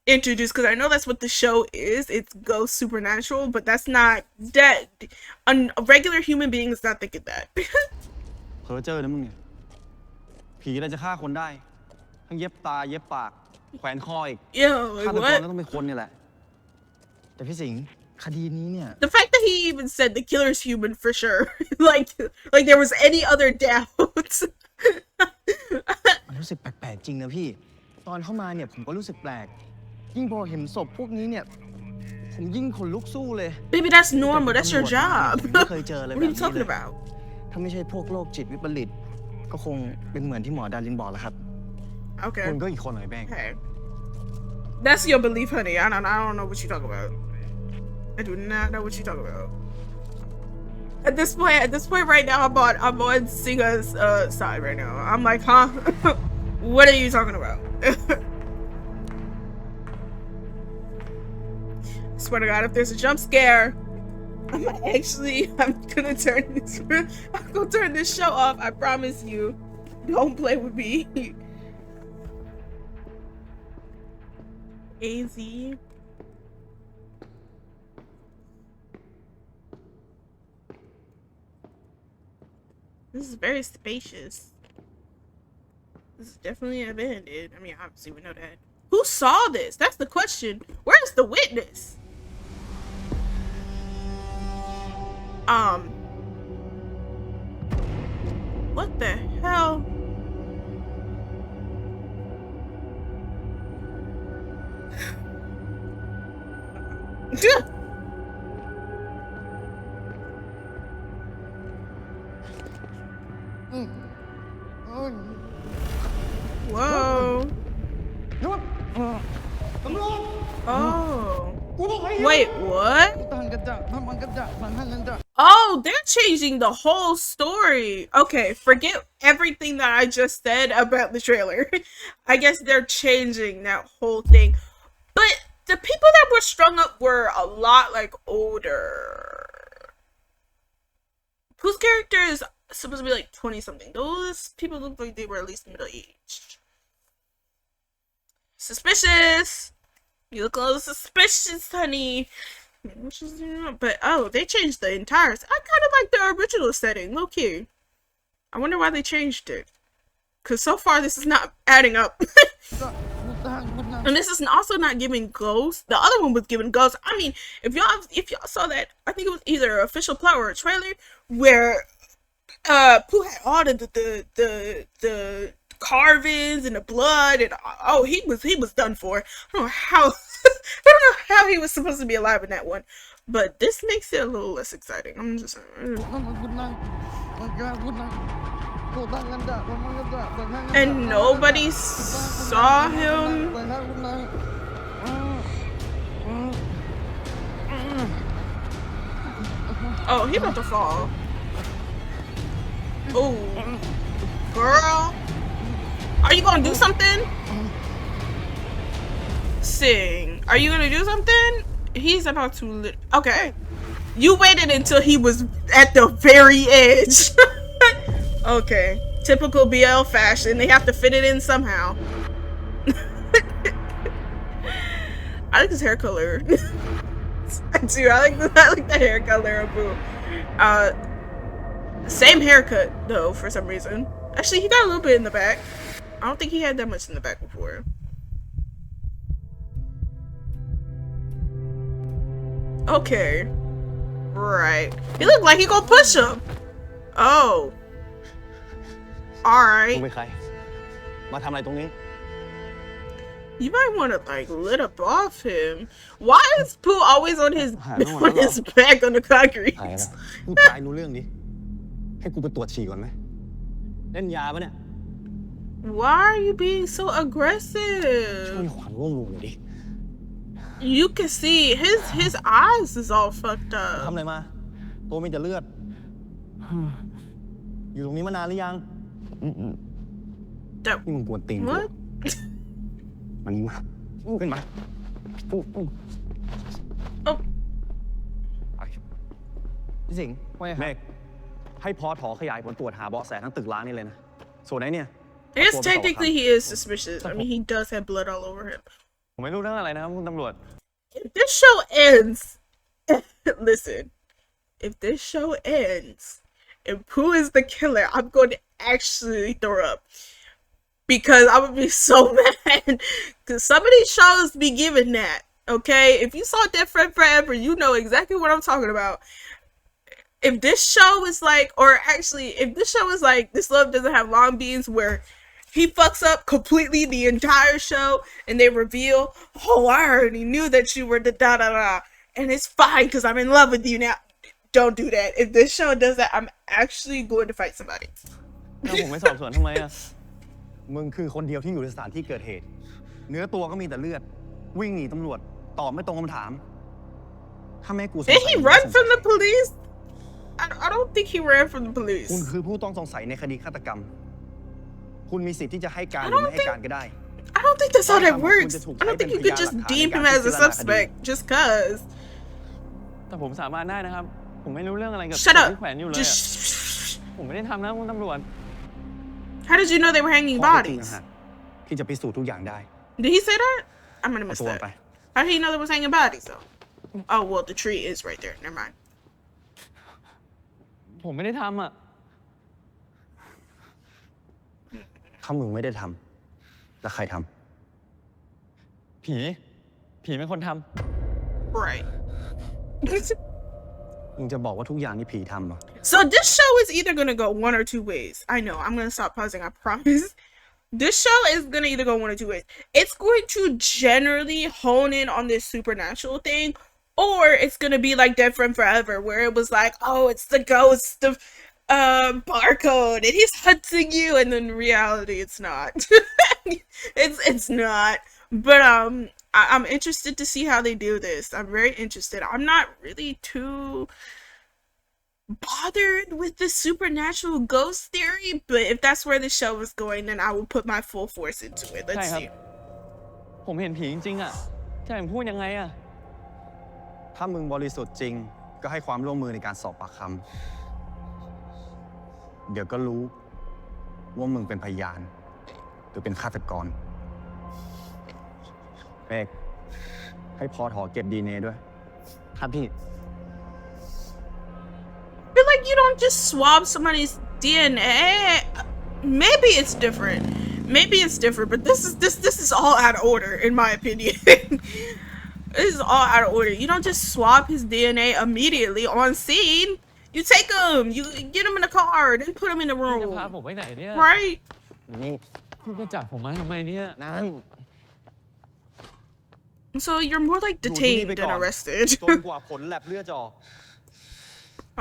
introduce, because I know that's what the show is. It's ghost supernatural, but that's not that. A regular human being is not thinking that. เพ้อเจ้อนะมึงเนี่ย ผีอะไรจะฆ่าคนได้ ทั้งเย็บตา เย็บปาก แขวนคออีก Yo, ฆา like ตกร what? ก็ต้องเป็นคนเนี่ยแหละ แต่พี่สิงห์คดีนี้เนี่ย The fact that he even said the killer's human for sure, like there was any other doubt. มันรู้สึกแปลกๆจริงนะพี่ ตอนเข้ามาเนี่ยผมก็รู้สึกแปลก ยิ่งพอเห็นศพพวกนี้เนี่ย ผมยิ่งขนลุกสู้เลย Baby, that's normal. That's your job. ผมไม่เคยเจออะไร What แบ are บ you นี้ talking เลย about? ถ้าไม่ใช่พวกโรคจิตวิปริตก็คงเป็นเหมือนที่หมอดารินบอกแหละครับ Okay. มึงก็อีกคนหน่อยแบง Hey, that's your belief, honey. I don't know what you talk about. I do not know what you talk about. At this point right now, I'm on Singa's side right now. I'm like, huh? What are you talking about? Swear to God, if there's a jump scare, I'm gonna turn this show off. I promise you. Don't play with me. AZ. This is very spacious. This is definitely abandoned. I mean, obviously we know that. Who saw this? That's the question. Where's the witness? What the hell? Whoa. Oh. Wait, what? Oh, they're changing the whole story. Okay, forget everything that I just said about the trailer. I guess they're changing that whole thing. But the people that were strung up were a lot like older. Whose character is supposed to be like 20 something? Those people look like they were at least middle aged. Suspicious. You look a little suspicious, honey. But oh, they changed the entire. I kind of like the original setting, low key. I wonder why they changed it. Cause so far this is not adding up. And this is also not giving ghosts. The other one was giving ghosts. I mean, if y'all saw that, I think it was either an official plot or a trailer where Pooh had all the carvings and the blood and oh he was done for. I don't know how he was supposed to be alive in that one, but this makes it a little less exciting. I'm just and nobody saw him. Oh, he about to fall. Oh, girl, are you gonna do something? Sing. Are you gonna do something? He's about to okay. You waited until he was at the very edge. Okay. Typical BL fashion. They have to fit it in somehow. I like his hair color. I do. I like the hair color of Boo. Same haircut though for some reason. Actually, he got a little bit in the back. I don't think he had that much in the back before. Okay. Right. He looked like he gonna push him. Oh. มึง Alright. เป็นใคร มาทำอะไรตรงนี้ You might want to like lit up off him. Why is Pooh always on his back on the concrete? หายแล้วมึงตายรู้เรื่องดิ ให้กูไปตรวจฉี่ก่อนไหม เล่นยาปะเนี่ย Why are you being so ช่วย aggressive? ขวัญร่วมมือหน่อยดิ You can see his eyes is all fucked ทำ up. อะไรมา ตัวมีแต่เลือด อยู่ตรงนี้มานานหรือยัง That นี่มึงกวนตีนกู what? มันนี่มาขึ้นมา Oh, พี่สิงห์ว่าไงครับ เมฆให้พอถอขยายผลตรวจหาเบาะแสทั้งตึกร้างนี่เลยนะ ส่วนไหนเนี่ย I guess technically he is suspicious. I mean, he does have blood all over him. ผมไม่รู้เรื่องอะไรนะครับคุณตำรวจ If this show ends, listen, if this show ends and Pooh is the killer, I'm going to actually throw up. Because I would be so mad. Because some of these shows be giving that. Okay? If you saw Dead Friend Forever, you know exactly what I'm talking about. If this show is like, or actually, if this show is like, This Love Doesn't Have Long Beans, where he fucks up completely the entire show and they reveal, oh, I already knew that you were the da-da-da. And it's fine because I'm in love with you now. Don't do that. If this show does that, I'm actually going to fight somebody. แล้วผมไม่สอบสวนทำไมอะ มึงคือคนเดียวที่อยู่ในสถานที่เกิดเหตุ เนื้อตัวก็มีแต่เลือด วิ่งหนีตำรวจ ตอบไม่ตรงคำถาม ถ้าแม่กูสงสัย Did he run from the police? I don't think he ran from the คุณ police. คือผู้ต้องสงสัยในคดีฆาตกรรม คุณมีสิทธิ์ที่จะให้การหรือไม่ให้การก็ได้ I don't think that's how that works. I don't think you could just deem him as a suspect just cause. แต่ผมสามารถได้นะครับ ผมไม่รู้เรื่องอะไรกับ Shut ที่ up. แขวนอยู่เลย Just ผมไม่ได้ทำนะคุณตำรวจ How did you know they were hanging ข้อเท็จจริง bodies? นะฮะที่จะพิสูจน์ทุกอย่างได้ Did he say that? I'm gonna เอา miss ตัวไป that. How did he know there was hanging bodies though? Oh well, the tree is right there. Never mind. ผมไม่ได้ทำอะ ถ้ามึงไม่ได้ทำแล้วใครท ผี ผีเป็นคนท Right. ำมึงจะบอกว่าทุกอย่างนี่ผีทำเหรอ So this show is either gonna go one or two ways. I know. I'm gonna stop pausing. I promise. This show is gonna either go one or two ways. It's going to generally hone in on this supernatural thing, or it's gonna be like Dead Friend Forever, where it was like, oh, it's the ghost of Barcode, and he's hunting you, and then in reality, it's not. it's not. But I'm interested to see how they do this. I'm very interested. I'm not really too bothered with the supernatural ghost theory, but if that's where the show is going, then I will put my full force into it. ำ ใช่ Let's ครับ see. ผมเห็นผีจริงๆอะจะให้ผมพูดยังไงอะ ถ้ามึงบริสุทธิ์จริง ก็ให้ความร่วมมือในการสอบปากคำ เดี๋ยวก็รู้ว่ามึงเป็นพยาน หรือเป็นฆาตกร เมฆให้พอถอเก็บ DNA ด้วย ครับพี่ I feel like you don't just swab somebody's DNA. Maybe it's different. Maybe it's different, but this is all out of order in my opinion. This is all out of order. You don't just swab his DNA immediately on scene. You take him, you get him in the car, then put him in the จะพา room. ผมไปไหนเนี่ย Right? นี่ คุณจะจับผมมาทำไมเนี่ย นั่น So you're more like อยู่ที่นี่ detained ไป than ก่อน arrested. จนกว่าผลแลบเลือดจะออก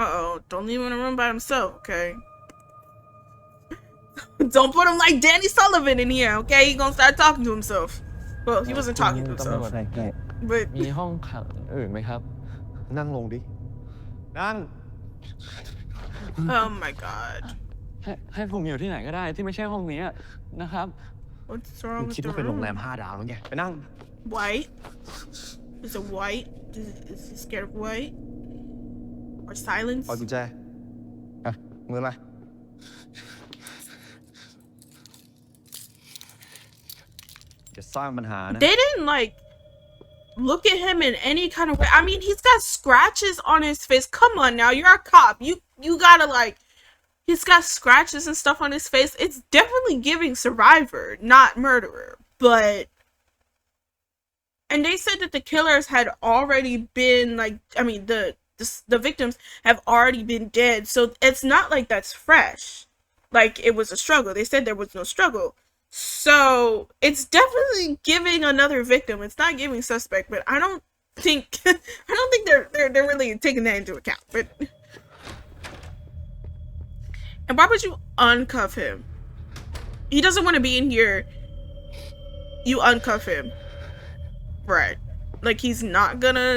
Uh-oh, don't leave him in a room by himself, okay? Don't put him like Danny Sullivan in here, okay? He's gonna start talking to himself. Well, he wasn't talking to ตำรว himself, จ but มีห้องขังอื่นไหมครับ นั่งลงดิ นั่ง oh my god. ให้ผมอยู่ที่ไหนก็ได้ที่ไม่ใช่ห้องนี้อะนะครับ What's มึ wrong ง with คิด the ว่าเป็นโรงแรม room? 5 ดาวแล้วไง ไปนั่ง White? Is it white? Is he scared of white? Or silence? ปล่อยกุญแจอ่ะมือมา จะสร้างปัญหานะ They didn't like look at him in any kind of way. I mean, he's got scratches on his face. Come on now, you're a cop. You gotta like, he's got scratches and stuff on his face. It's definitely giving survivor, not murderer. But, and they said that the killers had already been like, I mean, the victims have already been dead. So it's not like that's fresh. Like it was a struggle. They said there was no struggle. So it's definitely giving another victim. It's not giving suspect, but I don't think they're really taking that into account. But and why would you uncuff him? He doesn't want to be in here. You uncuff him, right? Like he's not gonna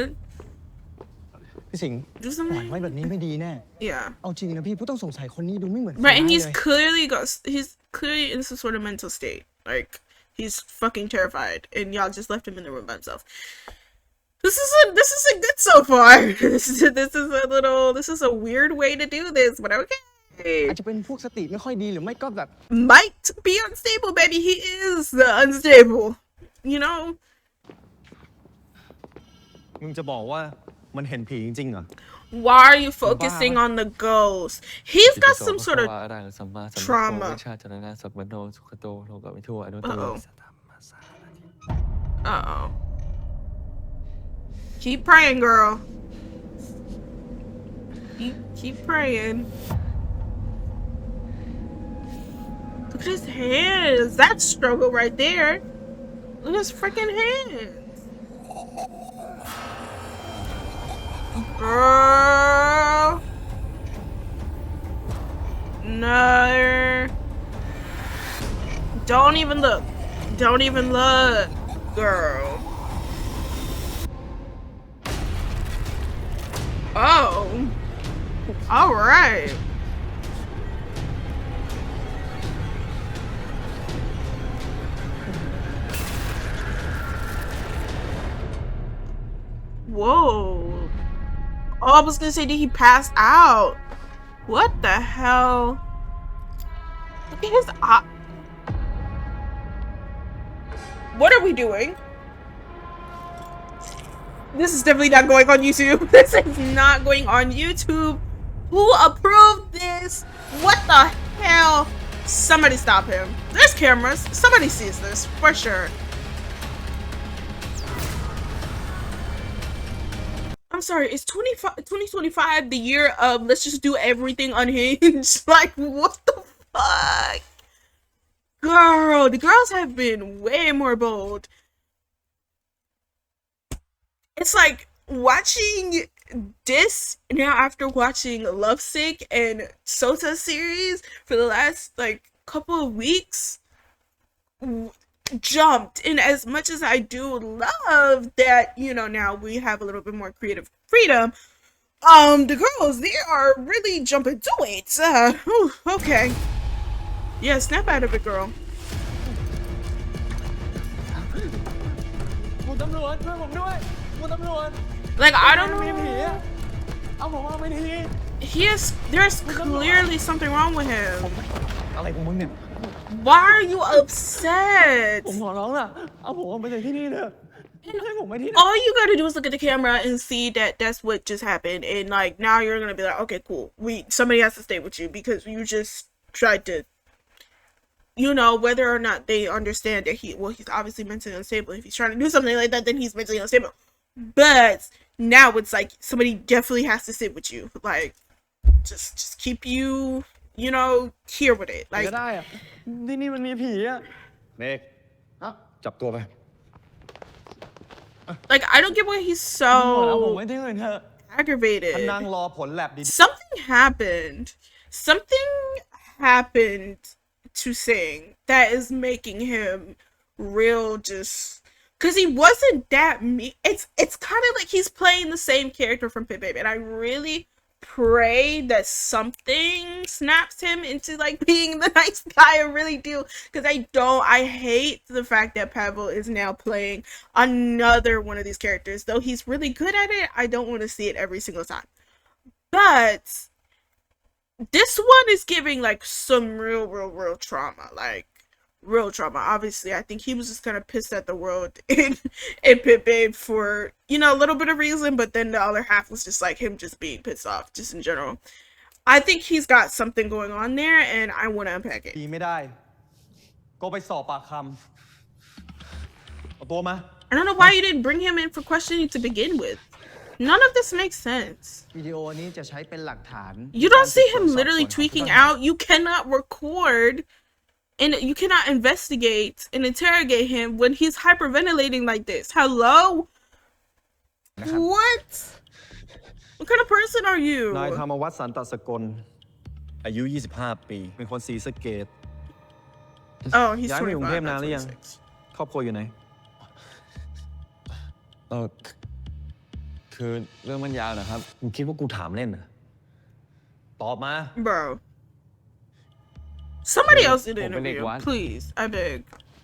พี่สิงห์ do ปล่อยไว้ something. แบบนี้ไม่ดีแน่ Yeah. เอาจริงนะพี่ผู้ต้องสงสัยคนนี้ดูไม่เหมือนคน Right, and ร้ายเลย he's clearly in some sort of mental state. Like he's fucking terrified, and y'all just left him in the room by himself. This isn't good so far. This is a weird way to do this, but อาจ okay. จะเป็นพวกสติไม่ค่อยดีหรือไม่ก็แบบ Might be unstable, baby. He is unstable. You know. มึงจะบอกว่ามันเห็นผีจริงๆเหรอ Why are you focusing on the ghost? He's got some sort of trauma. Uh-oh. Keep praying, girl. Keep praying. Look at his hands. That's struggle right there. Look at his freaking hands. Girl. No. Don't even look. Don't even look. Girl. Oh. All right. Whoa. Oh, I was gonna say, did he pass out? What the hell? Look at his eye. What are we doing? This is definitely not going on YouTube. This is not going on YouTube. Who approved this? What the hell? Somebody stop him. There's cameras. Somebody sees this for sure. I'm sorry, is 2025 the year of let's just do everything unhinged? Like, what the fuck? Girl, the girls have been way more bold. It's like watching this now after watching Lovesick and Sota series for the last like couple of weeks. Jumped, and as much as I do love that, you know, now we have a little bit more creative freedom, the girls, they are really jumping to it. Okay, yeah, snap out of it, girl. Like, I don't know. There's clearly something wrong with him. Why are you upset? All you gotta do is look at the camera and see that that's what just happened, and like now you're gonna be like, okay, cool. Somebody has to stay with you because you just tried to, you know, whether or not they understand that he's obviously mentally unstable. If he's trying to do something like that, then he's mentally unstable. But now it's like somebody definitely has to sit with you, like just keep you, you know, here with it. Like, ที่นี่มันมีผีอะ เมกจับตัวไป like I don't get why he's เอาผม so ไว้ที่อื่นเถอะ aggravated. นั่งรอผลแลบดี Something happened to Sing that is making him real, just because he wasn't that mean. It's kind of like he's playing the same character from Pit Baby, and I really pray that something snaps him into like being the nice guy. I really do, because I hate the fact that Pavel is now playing another one of these characters. Though he's really good at it, I don't want to see it every single time. But this one is giving like some real trauma, like real trauma. Obviously, I think he was just kind of pissed at the world and Pit Babe for, you know, a little bit of reason, but then the other half was just like him just being pissed off, just in general. I think he's got something going on there, and I want to unpack it. ไม่ได้ก็ไปสอบปากคำเอาตัวมา I don't know why you didn't bring him in for questioning to begin with. None of this makes sense. วิดีโอนี้จะใช้เป็นหลักฐาน You don't see him literally tweaking out. You cannot record and you cannot investigate and interrogate him when he's hyperventilating like this. Hello? What? What kind of person are you? นายธรรมวัฒน์สันตสกลอายุ 25 ปี เป็นคนศรีสะเกษ Oh, he's ย้ายมาอยู่กรุงเทพ 25, นาน not หรือยัง 26. ครอบครัวอยู่ไหน คือเรื่องมันยาวนะครับมึงคิดว่ากูถามเล่นเหรอตอบมา Bro. Somebody else did the ผมเป็นเด็ก interview. วัด Please, I beg.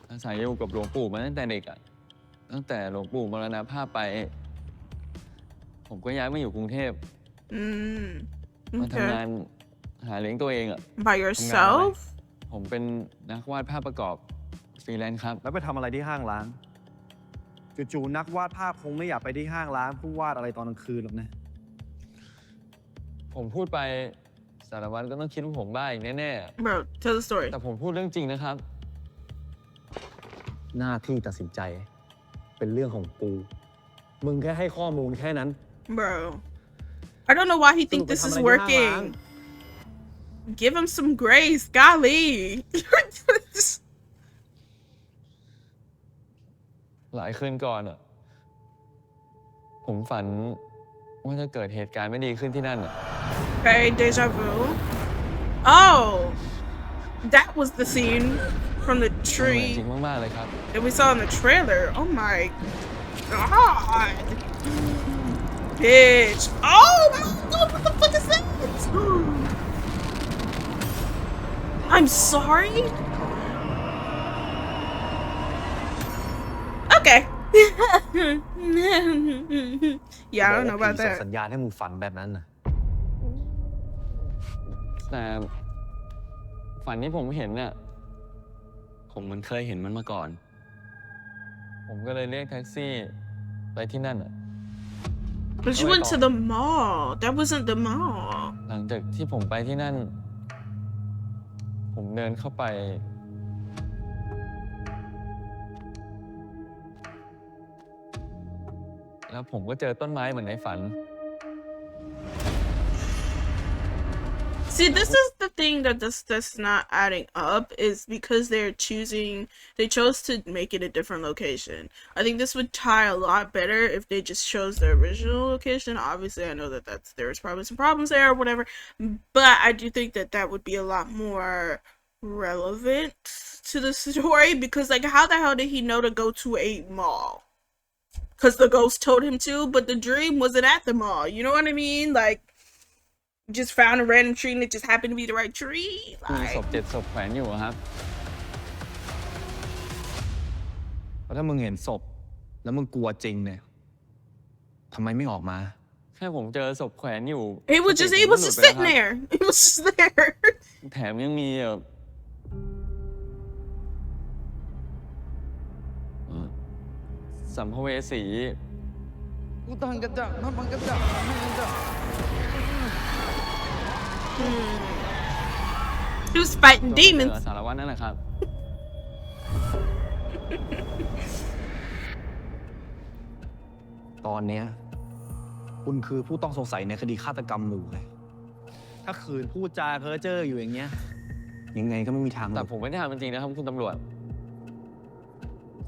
อาศัยอยู่กับหลวงปู่มาตั้งแต่เด็กอ่ะตั้งแต่หลวงปู่มรณภาพไป ผมก็ย้ายมาอยู่กรุงเทพ มาทำงา Okay. นหาเลี้ยงตัวเองอ่ะ By yourself? ผมเป็นนักวาดภาพประกอบฟรีแลนซ์ครับ แล้วไปทำอะไรที่ห้างร้างจู่ๆนักวาดภาพคงไม่อยากไปที่ห้างร้างผู้วาดอะไรตอนกลางคืนหรอกนะ ผมพูดไปสารวัตรก็ต้องคิดว่าผมบ้าอีกแน่ Bro, tell the story. ๆ แต่ผมพูดเรื่องจริงนะครับ หน้าที่ตัดสินใจ เป็นเรื่องของกู มึงแค่ให้ข้อมูลแค่นั้น Bro. I don't know why he think this is working. Give him some grace. Golly. หลายคืนก่อนอ่ะ ผมฝันว่าจะเกิดเหตุการณ์ไม่ดีขึ้นที่นั่นอ่ะ Okay, deja vu. Oh. That was the scene from the เหมือน tree จริงมากๆเลยครับ that we saw in the trailer. Oh my god. Bitch. Oh my god, what the fuck is that? I'm sorry? Okay. Yeah, I don't know about ผีส่ง that. สัญญาณให้มึงฝันแบบนั้นนะ แต่ฝันที่ผมเห็นน่ะ ผมเหมือนเคยเห็นมันมาก่อน ผมก็เลยเรียกแท็กซี่ไปที่นั่นอ่ะ But you went to the mall. That wasn't the mall. หลังจากที่ผมไปที่นั่น ผมเดินเข้าไป แล้วผมก็เจอต้นไม้เหมือนในฝัน See, this is the thing that's not adding up, is because they chose to make it a different location. I think this would tie a lot better if they just chose the original location. Obviously, I know that there's probably some problems there or whatever, but I do think that that would be a lot more relevant to the story, because like, how the hell did he know to go to a mall? Because the ghost told him to, but the dream wasn't at the mall. You know what I mean? Like, just found a random tree and it just happened to be the right tree. มีศ Like, พ7 ศพแขวนอยู่อะครับ แล้วถ้ามึงเห็นศพ แล้วมึงกลัวจริงเนี่ยทำไมไม่ออกมา แค่ผมเจอศพแขวนอยู่ he was just sitting there. He was just there. แถมยังมีสัมภเวสี กูต้องกระจับน้ำมันกระจับน้ำมันกระจับ He was fighting เจ demons. อสารวัตรนั่นแหละครับ ตอนเนี้ยคุณคือผู้ต้องสงสัยในคดีฆาตกรรมหมู่เลย ถ้าขืนพูดจาเพ้อเจ้ออยู่อย่างเงี้ย ยังไงก็ไม่มีทางหร แต่ อก ผมไม่ได้ทำจริงๆนะครับคุณตำรวจ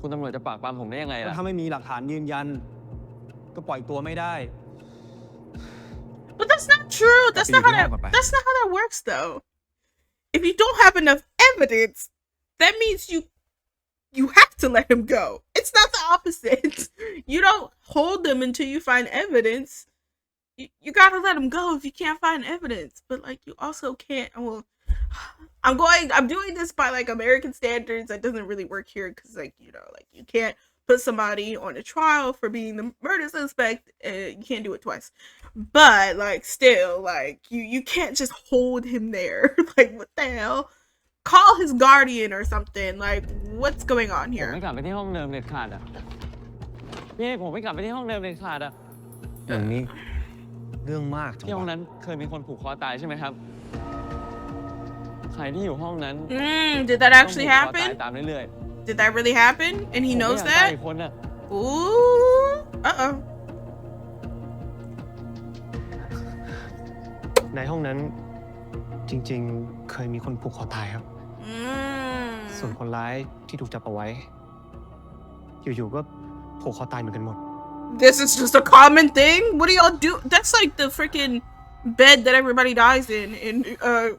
คุณตำรวจจะปราบปรามผมได้ยังไงล่ะ ถ้าไม่มีหลักฐานยืนยัน ก็ปล่อยตัวไม่ได้ But that's not true. That's not how that works, though. If you don't have enough evidence, that means you have to let him go. It's not the opposite. You don't hold them until you find evidence. you gotta let him go if you can't find evidence. But like, you also can't. Well, I'm doing this by like American standards. That doesn't really work here because like like you can't put somebody on a trial for being the murder suspect. You can't do it twice. But like, still, like you can't just hold him there. Like, what the hell? Call his guardian or something. Like, what's going on ผม here? ไม่กลับไปที่ห้องเดิมเด็ดขาดอ่ะพี่ผมไม่กลับไปที่ห้องเดิมเด็ดขาดอ่ะ อย่างนี้เรื่องมากจัง ที่ห้อง วะ นั้นเคยมีคนผูกคอตายใช่ไหมครับใครที่อยู่ห้องนั้น Did that ต้องผู actually กคอตาย happen? ตามเรื่อย Did that really happen? And ๆ he ผม knows ไม่อยากตาย that? อีกคนอ่ะ Ooh. Uh-oh. ในห้องนั้นจริงๆเคยมีคนผูกคอตายครับ ส่วนคนร้ายที่ถูกจับเอาไว้อยู่ๆก็ผูกคอตายเหมือนกันหมด This is just a common thing? What do y'all do? That's like the freaking bed that everybody dies in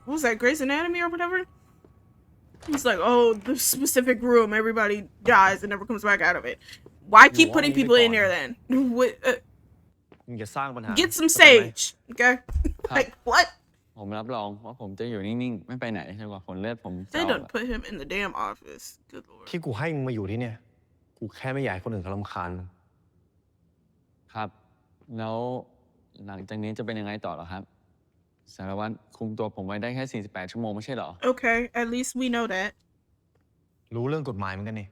what was that, Grey's Anatomy or whatever? It's like, oh, the specific room, everybody dies and never comes back out of it. Why keep putting people in there then? What, มึงอย่าสร้างปัญหา get some เข้าใจไหม sage, okay? Like, what? ผมรับรองว่าผมจะอยู่นิ่งๆไม่ไปไหนจนกว่าผลเลือดผมจะ They ออก done put him in the damn office. Good lord. ที่กูให้มึงมาอยู่ที่เนี่ยกูแค่ไม่อยากให้คนอื่นเขารำคาญ ครับ แล้วหลังจากนี้จะเป็นยังไงต่อเหรอครับสารวัตรคุมตัวผมไว้ได้แค่48 ชั่วโมงไม่ใช่เหรอ Okay, at least we know that. รู้เรื่องกฎหมายเหมือนกันนี่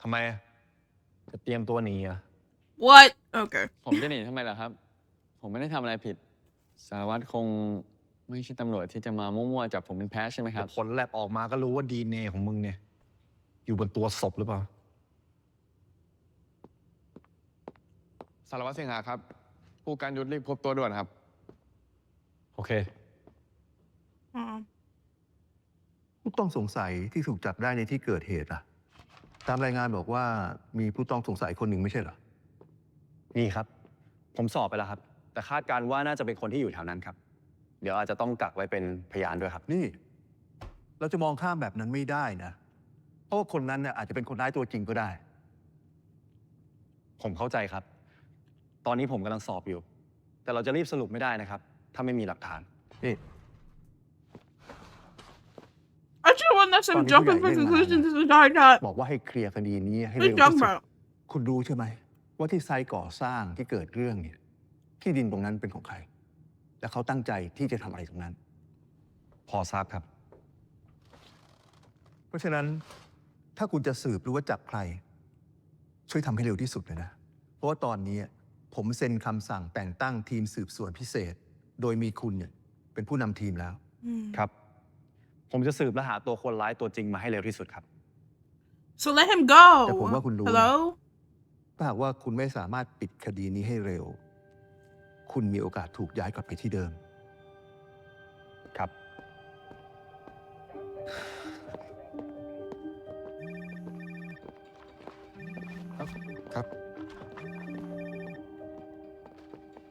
ทำไมจะเตรียมตัวหนีอ่ะ What? Okay. ผมจะหนีทำไมล่ะครับ ผมไม่ได้ทำอะไรผิด สารวัตรคงไม่ใช่ตำรวจที่จะมามั่วๆจับผมเป็นแพ้ใช่ไหมครับ ผลแลบออกมาก็รู้ว่าดีเนของมึงเนี่ยอยู่บนตัวศพหรือเปล่า สารวัตรสิงหาครับ ผู้การยุทธรีบพบตัวด่วนครับ โอเค ผู้ต้องสงสัยที่ถูกจับได้ในที่เกิดเหตุตามรายงานบอกว่ามีผู้ต้องสงสัยคนหนึ่งไม่ใช่เหรอ นี่ครับ ผมสอบไปแล้วครับ แต่คาดการณ์ว่าน่าจะเป็นคนที่อยู่แถวนั้นครับ เดี๋ยวอาจจะต้องกักไว้เป็นพยานด้วยครับ นี่ เราจะมองข้ามแบบนั้นไม่ได้นะ เพราะว่าคนนั้นอาจจะเป็นคนร้ายตัวจริงก็ได้ ผมเข้าใจครับ ตอนนี้ผมกำลังสอบอยู่ แต่เราจะรีบสรุปไม่ได้นะครับ ถ้าไม่มีหลักฐาน นี่ I just want us to Funny, jump you in got conclusions. This is not. บอกว่าให้เคลียร์คดีนี้ให้ What เร็ are ว you ที่ talking สุด about? คุณรู้ใช่ไหมว่าที่ไซต์ก่อสร้างที่เกิดเรื่องเนี่ยที่ดินตรงนั้นเป็นของใคร และเขาตั้งใจที่จะทำอะไรตรงนั้น พอทราบครับ เพราะฉะนั้นถ้าคุณจะสืบหรือว่าจับใคร ช่วยทำให้เร็วที่สุดเลยนะ เพราะว่าตอนนี้ผมเซ็นคำสั่งแต่งตั้งทีมสืบสวนพิเศษ โดยมีคุณเนี่ยเป็นผู้นำทีมแล้ว ครับ ผมจะสืบและหาตัวคนร้ายตัวจริงมาให้เร็วที่สุดครับ So let him แต่ผม go. ว่าคุณรู้นะ Hello? ถ้าหากว่าคุณไม่สามารถปิดคดีนี้ให้เร็ว คุณมีโอกาสถูกย้ายกลับไปที่เดิม ครับ ครับ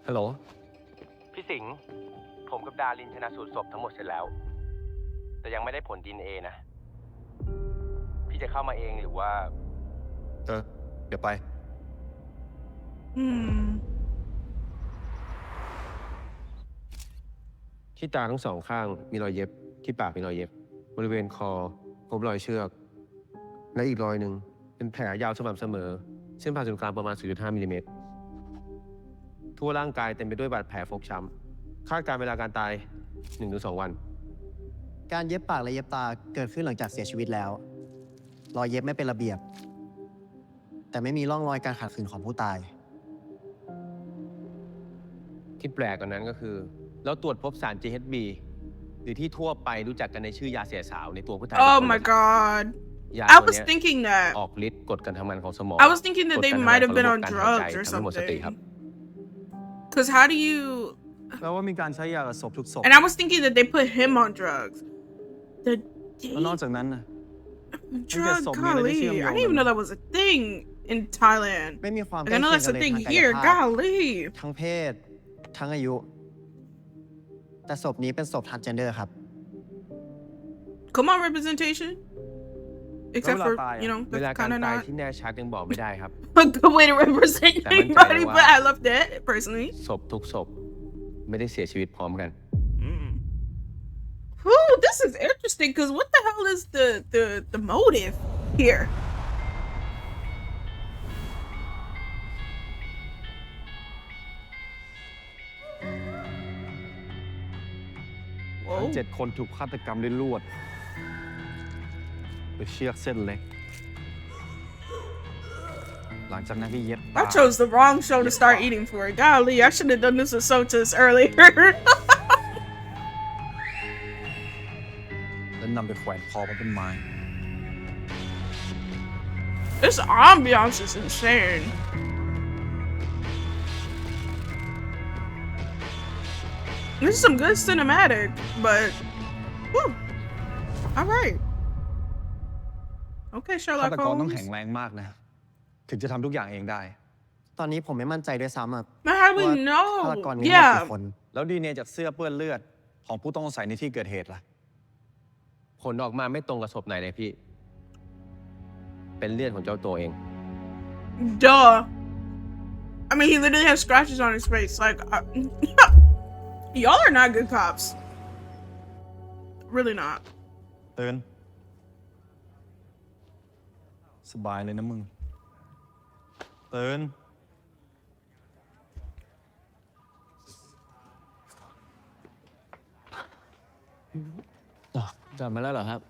ฮัลโหล พี่สิงห์ผมกับดารินชนะสูตรศพทั้งหมดเสร็จแล้ว แต่ยังไม่ได้ผล DNA นะ พี่จะเข้ามาเองหรือว่า เดี๋ยวไป ที่ตาทั้งสองข้างมีรอยเย็บ ที่ปากมีรอยเย็บ บริเวณคอพบรอยเชือก และอีกรอยหนึ่งเป็นแผลยาวสม่ำเสมอ เส้นผ่าศูนย์กลางประมาณ 0.5 มิลลิเมตร ทั่วร่างกายเต็มไปด้วยบาดแผลฟกช้ำ คาดการณ์เวลาการตาย 1-2 วัน การเย็บปากและเย็บตาเกิดขึ้นหลังจากเสียชีวิตแล้ว รอยเย็บไม่เป็นระเบียบ แต่ไม่มีร่องรอยการขัดขืนของผู้ตาย ที่แปลกกว่านั้นก็คือเราตรวจพบสาร GHB หรือที่ทั่วไปรู้จักกันในชื่อยาเสียสาวในตัวผู้ตาย Oh my god. ยา I ตัว was เนี้ย thinking that. ออกฤทธิ์กดการทำงานของสมอง I was thinking that they might have been on กดการทำงาน drugs or ทำให้หมดสติ something. ครับ Because how do you... แปลว่ามีการใช้ยากับศพทุกศพ And I was thinking that they put him on drugs. The แล้วนอกจากนั้นนะ drug, so many golly. I lithium didn't even know that was a thing in Thailand. ไม่มีความ Like, ใกล้ I know เคียง that's กัน a เลย thing ทางกาย here. ภาพ Golly. ทั้งเพศ ทั้งอายุ แต่ศพนี้เป็นศพทรานสเจนเดอร์ครับ Come on, representation. except for, you know, เวลา that's การ kind of ตาย not ที่แน่ชัดยังบอกไม่ได้ครับ a good way to represent แต่มั่นใจ anybody, เลยว่า but I love that personally. ศพทุกศพไม่ได้เสียชีวิตพร้อมกัน Ooh, this is interesting because what the hell is the motive here? Whoa. ทั้ง7 คนถูกฆาตกรรมด้วยลวดด้วยเชือกเส้นเล็ก หลังจากนั้นก็เย็บ I chose the wrong show to start eating for. Golly, I should have done this with Sotas earlier. แล้วนำไปแขวนคอบนต้นไม้ This ambiance is insane. This is some good cinematic, but whew. All right. Okay, ฆา Sherlock ตกรต้อง Holmes. แข็งแรงมากนะ ถึงจะทำทุกอย่างเองได้ ตอนนี้ผมไม่มั่นใจด้วยซ้ำอ่ะ But how do we ฆาตกร know? มีทั้งหมด Yeah. กี่คน แล้วดีเนจากเสื้อเปื้อนเลือดของผู้ต้องสงสัยในที่เกิดเหตุล่ะ ผลออกมาไม่ตรงกับศพไหนเลยพี่ เป็นเลือดของเจ้าตัวเอง Duh. I mean, he literally has scratches on his face. Like, y'all are not good cops. Really not. เตือนสบายเลยนะมึง เตือน กลับมาแล้วเหรอครับ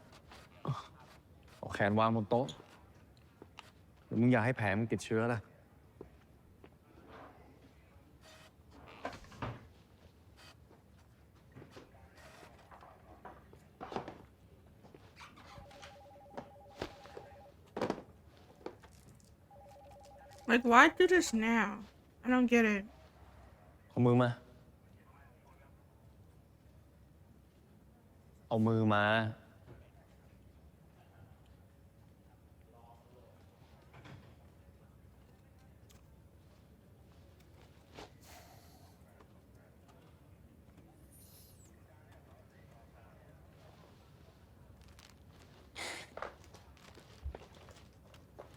เอาแขนวางบนโต๊ะหรือมึงอยากให้แผลมันติดเชื้อล่ะ Like, why do this now? I don't get it. เอามือมา เอามือมา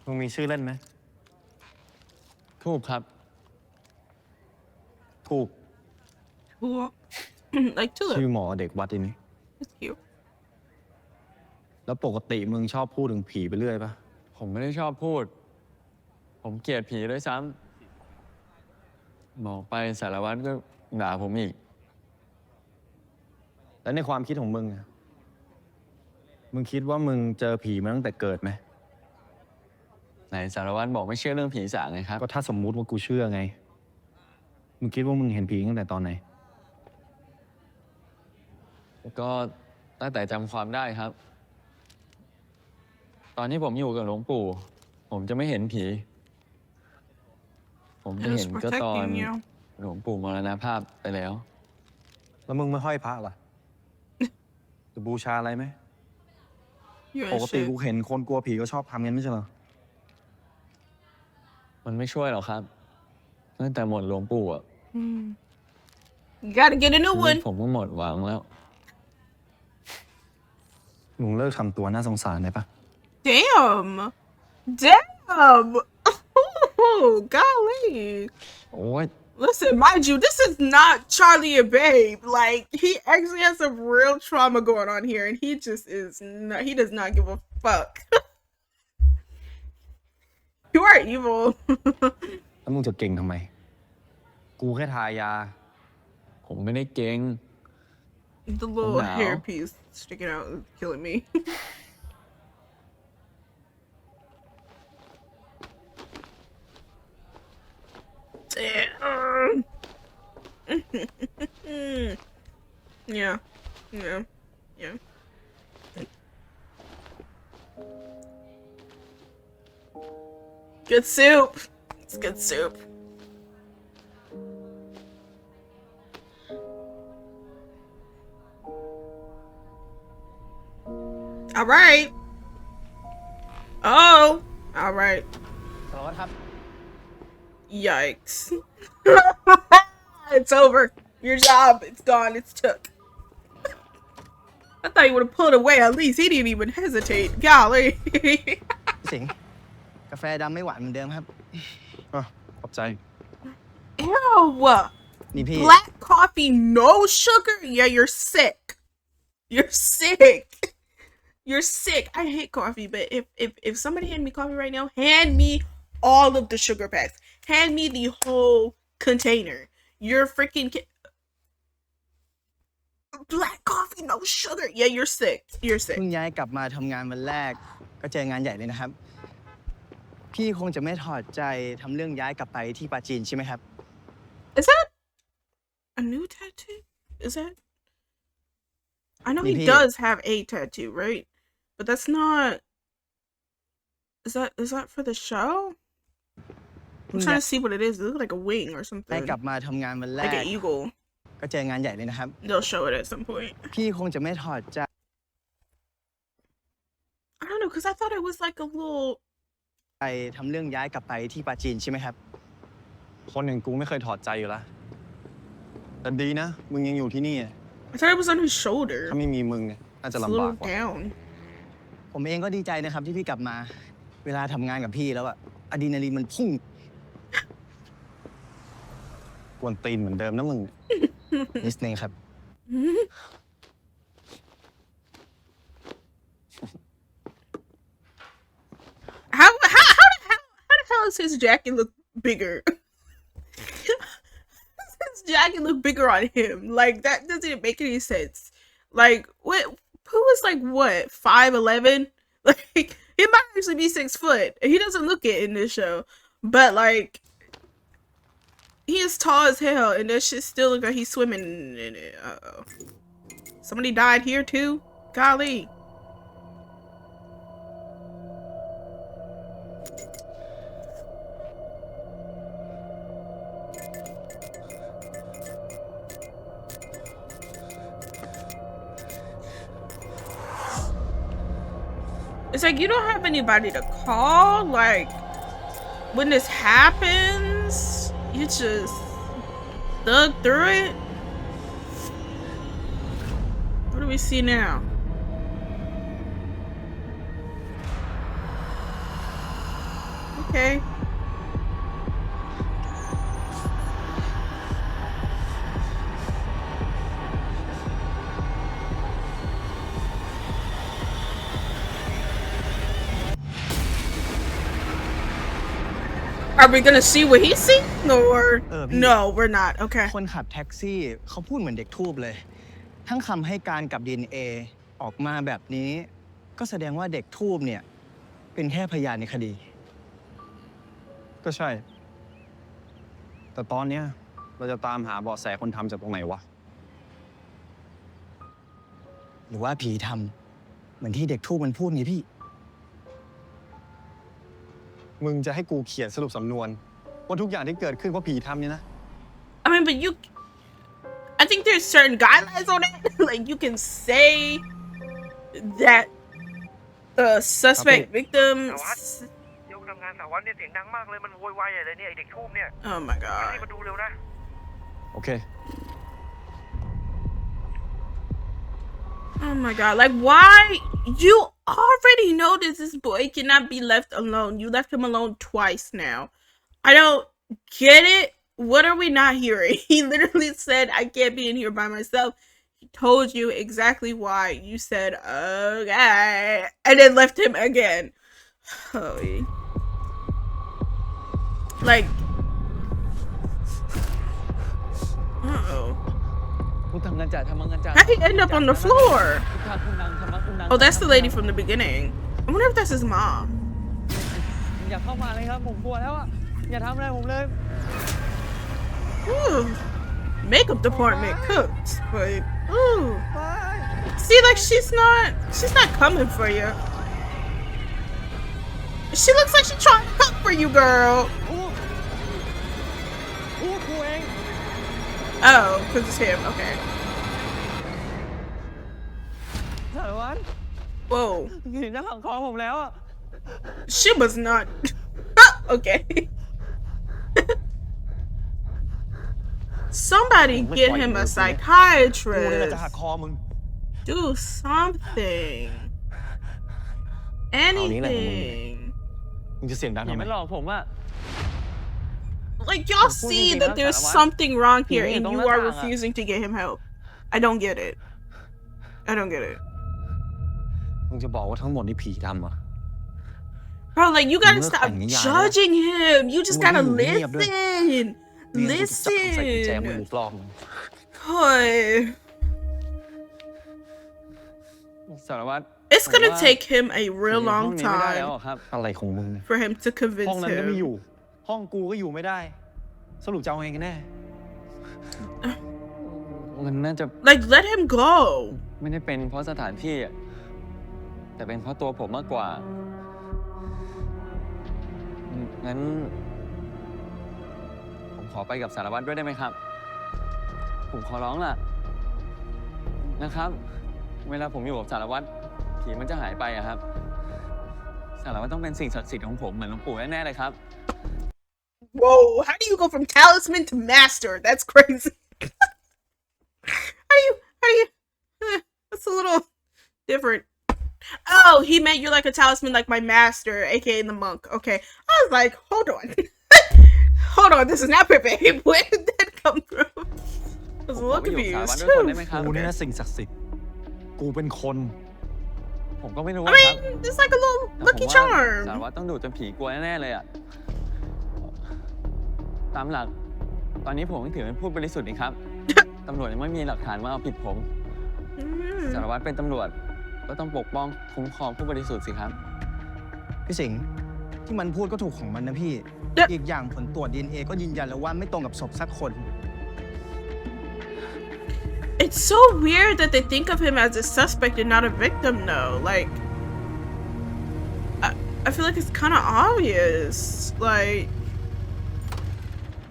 มึงมีชื่อเล่นไหม ทูบครับ ถูก Cool. Like, Tulip. ชื่อหมอเด็กวัดนี้ It's cute. แล้วปกติมึงชอบพูดถึงผีไปเรื่อยปะ ผมไม่ได้ชอบพูด ผมเกลียดผีด้วยซ้ำบอกไปสารวัตรก็ด่าผมอีก แล้วในความคิดของมึงอะมึงคิดว่ามึงเจอผีมาตั้งแต่เกิดไหม ไหนสารวัตรบอกไม่เชื่อเรื่องผีสางไงครับ ก็ถ้าสมมุติว่ากูเชื่อไง มึงคิดว่ามึงเห็นผีตั้งแต่ตอนไหน ก็ตั้งแต่จำความได้ครับ ตอนที่ผมอยู่กับหลวงปู่ ผมจะไม่เห็นผี ผมจะ It เห็ was นก็ตอน protecting you. หลวงปู่มรณภาพไปแล้ว แล้วมึงไม่ห้อยพระล่ะ จะบูชาอะไรไหม You ป ain't กติ shit. กูเห็นคนกลัวผีก็ชอบทำกันไม่ใช่เหรอ มันไม่ช่วยหรอกครับตั้งแต่หมดหลวงปู่อะ You gotta get a new ชีวิต one. ผมก็หมดหวังแล้ว มึงเลิกทำตัวน่าสงสารได้ปะ Damn. Damn. Ooh, golly. โอ้ย Listen, mind you, this is not Charlie and Babe. Like, he actually has some real trauma going on here, and he just is not, he does not give a fuck. You are evil. แล้วมึงจะเก่งทำไม กูแค่ทายา ผมไม่ได้เก่ง The little Wow. hairpiece sticking out is killing me. Damn. Yeah. Yeah. Yeah. Good soup. It's good soup. All right. Oh. All right. สารวัตรครับ Yikes. It's over. Your job, it's gone, it's took. I thought he would have pulled away. At least he didn't even hesitate. Golly. พี่สิงห์กาแฟดำไม่หวานเหมือนเดิมครับ ขอบใจ Ew. นี่พี่ Black coffee, no sugar? Yeah, you're sick. You're sick. You're sick. I hate coffee, but if somebody hand me coffee right now, hand me all of the sugar packs. Hand me the whole container. You're freaking black coffee, no sugar. Yeah, you're sick. You're sick. เพิ่งย้ายกลับมาทำงานวันแรกก็เจองานใหญ่เลยนะครับ พี่คงจะไม่ถอดใจทำเรื่องย้ายกลับไปที่ปาจีนใช่ไหมครับ Is that a new tattoo? Is that? I know he Maybe. does have a tattoo, right? But that's not. Is that for the show? I'm trying to see what it is. It looks like a wing or ได้ something. กลับมาทำงานวันแร Like ก an eagle. ก็เจองานใหญ่เลยนะครับ They'll show it at some point. พี่คงจะไม่ถอดใจ I don't know, because I thought it was like a little. ทำเรื่องย้ายกลับไปที่ปาจีนใช่ไหมครับ คนอย่างกูไม่เคยถอดใจอยู่แล้ว แต่ดีนะ มึงยังอยู่ที่นี่ I thought it was on his shoulder. ถ้าไม่มีมึงเนี่ยน่าจะ It's a ลำบาก little กว่า down. ผมเองก็ดีใจนะครับที่พี่กลับมา เวลาทำงานกับพี่แล้วอะอะดรีนาลีนมันพุ่ง กวนตีนเหมือนเดิมนะมึง นิดนึงครับ How the hell does his jacket look bigger? His jacket look bigger on him. Like that doesn't make any sense. Like what? Who was like what 5'11"? Like he might actually be 6 foot. He doesn't look it in this show, but like he is tall as hell, and that shit still look like he's swimming in it. Uh-oh. Somebody died here too. Golly. It's like you don't have anybody to call. Like when this happens, you just thug through it. What do we see now? Okay. Are we gonna see what he's seeing, or no? We're not. Okay. คนขับแท็กซี่เขาพูดเหมือนเด็กทูบเลย ทั้งคำให้การกับ DNA ออกมาแบบนี้ ก็แสดงว่าเด็กทูบเนี่ยเป็นแค่พยานในคดี ก็ใช่ แต่ตอนเนี้ยเราจะตามหาเบาะแสคนทำจากตรงไหนวะ หรือว่าผีทำเหมือนที่เด็กทูบมันพูดไงพี่ มึงจะให้กูเขียนสรุปสำนวนว่าทุกอย่างที่เกิดขึ้นเพราะผีทำเนี่ยนะ I mean, but I think there's certain guidelines on it. Like you can say that the suspect victim. ยกทำงานสารวัตรเนี่ยเสียงดังมากเลยมันโวยวายใหญ่เลยเนี่ยไอเด็กทูบเนี่ย Oh my god. รีบมาดูเร็วนะ โอเค Oh my god. Like why? You already know that this boy cannot be left alone. You left him alone twice now. I don't get it. What are we not hearing? He literally said, I can't be in here by myself. He told you exactly why. You said, okay. And then left him again. Oh, like, uh-oh. How'd he end up on the floor? Oh, that's the lady from the beginning. I wonder if that's his mom. อย่าเข้ามาเลยครับผมกลัวแล้วอ่ะอย่าทำอะไรผมเลย Ooh, makeup department cooked, but ooh. See, like she's not coming for you. She looks like she's trying to cook for you, girl. Oh, because it's him. Okay. Whoa. She was not. Okay. Somebody get him a psychiatrist. Do something. Anything. มึงจะเสียงดัง อย่า ทำไม ไม่หลอกผมอะ Like y'all see that there's something wrong here and you are Don't refusing to get him help. I don't get it. I don't get it. มึงจะบอกว่าทั้งหมดนี่ผีทำเหรอ Bro, like you gotta Look stop at me, yeah. judging him. You just gotta Well, you need listen. นี่กูจะจับมึงใส่กุญแจมือ Listen. อีกรอบนึง God. สารวัตร It's gonna take him a อยู่ real ในห้อง long นี้ไม่ได้แล้ว time อะครับ อะไรของมึงเนี่ย for him to ห้อง convince นั้นก็ไม่อ him. ยู่ ห้องกูก็อยู่ไม่ได้ สรุปจะเอาไงกันแน่ มันน่าจะ Like, let him go. ไม่ได้เป็นเพราะสถานที่อะแต่เป็นเพราะตัวผมมากกว่างั้น ผมขอไปกับสารวัตรด้วยได้ไหมครับ ผมขอร้องล่ะนะครับ เวลาผมอยู่กับสารวัตรผีมันจะหายไปอะครับ สารวัตรต้องเป็นสิ่งศักดิ์สิทธิ์ของผมเหมือนหลวงปู่แน่ๆเลยครับ Whoa, how do you go from talisman to master? That's crazy. how do you, that's a little different. Oh, he meant you're like a talisman, like my master, aka the monk. Okay. I was like, hold on. Hold on, this is not prepared. Where did that come from? I was a little ผมขอไปอยู่กับสารวัตร confused. ด้วยคนได้ไหมครับ กูนี่นะสิ่งศักดิ์สิทธิ์ กูเป็นคน ผมก็ไม่รู้ I ครับ mean, it's like a little แต่ผม lucky ว่าสาร charm. วัตรต้องดูจนผีกลัวแน่ๆเลยอะตามหลัก ตอนนี้ผมถือเป็นผู้บริสุทธิ์นี่ครับ ตำรวจยังไม่มีหลักฐานว่าเอาผิดผม สารวัตรเป็นตำรวจก็ต้องปกป้องคุ้มครองผู้บริสุทธิ์สิครับ พี่สิงห์ที่มันพูดก็ถูกของมันนะพี่ อีกอย่างผลตรวจ DNA ก็ยืนยันแล้วว่าไม่ตรงกับศพสักคน It's so weird that they think of him as a suspect and not a victim, though. Like, I feel like it's kind of obvious. Like,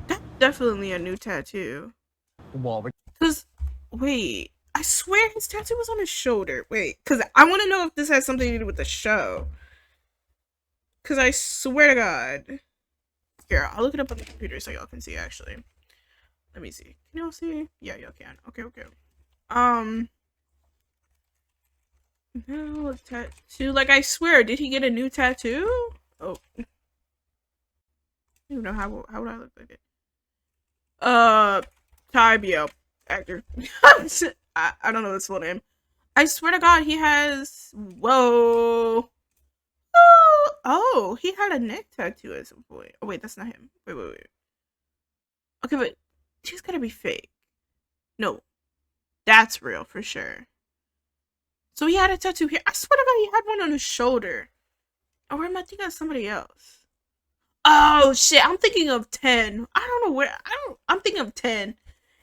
that's definitely a new tattoo. กูบอกไป Cause, wait, I swear his tattoo was on his shoulder. Wait, cause I want to know if this has something to do with the show. Cause I swear to God. Here, I'll look it up on the computer so y'all can see, actually. Let me see. Can y'all see? Yeah, y'all can. Okay. No tattoo. Like, I swear, did he get a new tattoo? Oh. I don't even know how would I look like it? Tybio actor. I don't know his full name. I swear to God, he has. Whoa. Oh, he had a neck tattoo at some point. Oh wait, that's not him. Wait. Okay, but she's gotta be fake. No, that's real for sure. So he had a tattoo here. I swear to God, he had one on his shoulder. Or am I thinking of somebody else? Oh shit, I'm thinking of 10. I don't know where. I'm thinking of 10.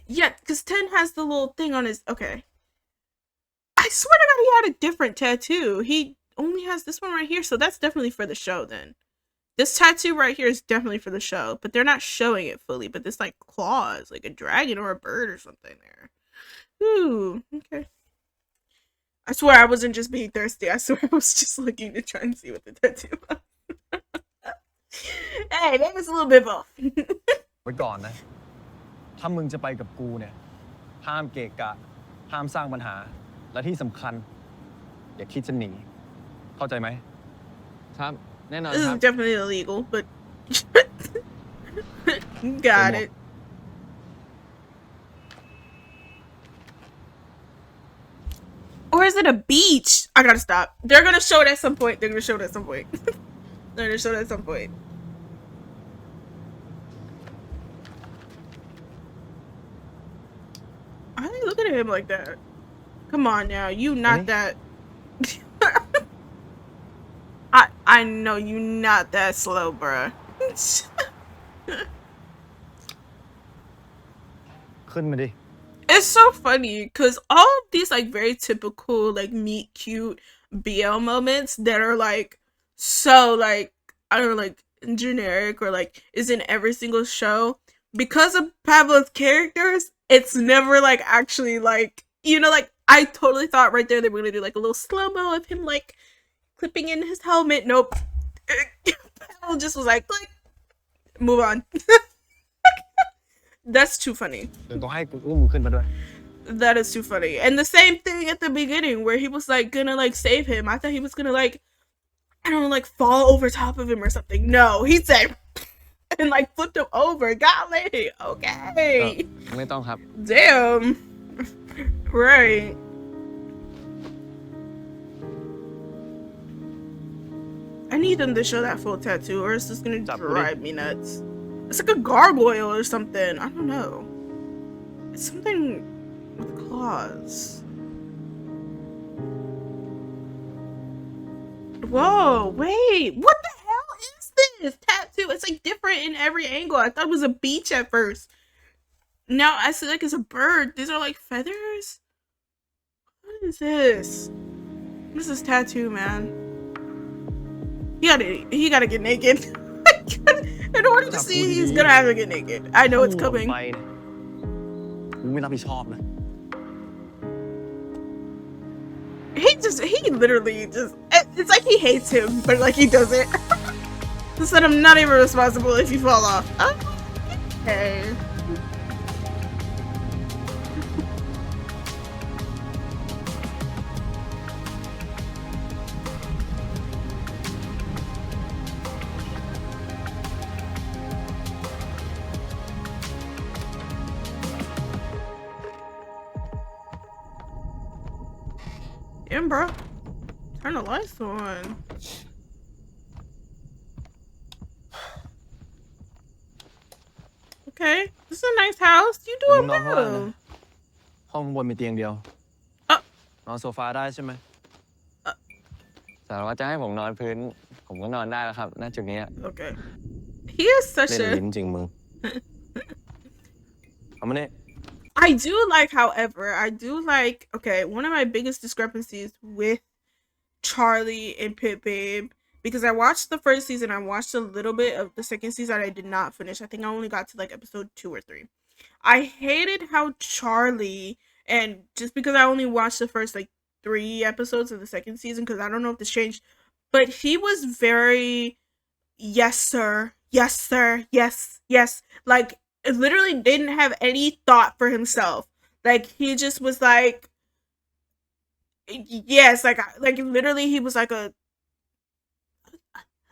Yeah, because 10 has the little thing on his. Okay. I swear to God, he had a different tattoo. He only has this one right here, so that's definitely for the show then. This tattoo right here is definitely for the show, but they're not showing it fully, but this like claws, like a dragon or a bird or something there. Ooh, okay. I swear I wasn't just being thirsty. I swear I was just looking to try and see what the tattoo was. Hey, that was a little bit both. ไว้ก่อนนะ ถ้ามึงจะไปกับกูเนี่ย ห้ามเกะกะ ห้ามสร้างปัญหา และที่สำคัญ อย่าคิดจะหนี เข้าใจไหม ครับ แน่นอน This ครั is บ definitely illegal, but got it. Or is it a beach? I gotta stop. They're gonna show it at some point. They're gonna show it at some point. They're gonna show it at some point. Why are they looking at him like that? Come on now, you not that. I know you not that slow, bruh. ขึ้นมาดิ It's so funny because all of these like very typical like meet cute BL moments that are like so like I don't know like generic or like is in every single show, because of Pablo's characters, it's never like actually like, you know, like I totally thought right there they were gonna do like a little slow-mo of him like clipping in his helmet. Nope. Pablo just was like move on. That's too funny. เดี๋ยวต้องให้กูอุ้มมึงขึ้นมาด้วย That is too funny. And the same thing at the beginning where he was like gonna like save him. I thought he was gonna like, I don't know, like fall over top of him or something. No, he said and like flipped him over. Golly, okay. ไม่ต้องครับ Damn. Right. I need them to show that full tattoo or it's just gonna drive me nuts. It's like a gargoyle or something. I don't know. It's something with claws. Whoa, wait. What the hell is this tattoo? It's like different in every angle. I thought it was a beach at first. Now I see like it's a bird. These are like feathers? What is this? What is this tattoo, man? He gotta get naked. In order to see, he's gonna have to get naked. I know it's coming. มึงไม่รับผิดชอบนะ He literally just, it's like he hates him, but like he doesn't. He said, I'm not even responsible if you fall off. Okay. Damn, bro. Turn the lights on. Okay, this is a nice house. You มึ doing งนอนข้างล่างนะ well. ห้องบนมีเตียงเดียว อ่ะ นอนโซฟาได้ใช่ไหม สารวัตรจะให้ผมนอนพื้น ผมก็นอนได้แล้วครับณจุดนี้ Okay. He is such เล่น a... ลิ้นจริงมึง เอามาเนี่ย I do like, however, I do like, okay, one of my biggest discrepancies with Charlie and Pit Babe, because I watched the first season, I watched a little bit of the second season, I did not finish. I think I only got to like episode 2 or 3. I hated how Charlie, and just because I only watched the first like 3 episodes of the second season, because I don't know if this changed, but he was very, yes sir, yes sir, yes, yes, like, literally didn't have any thought for himself. Like, he just was like, yes, like literally he was like a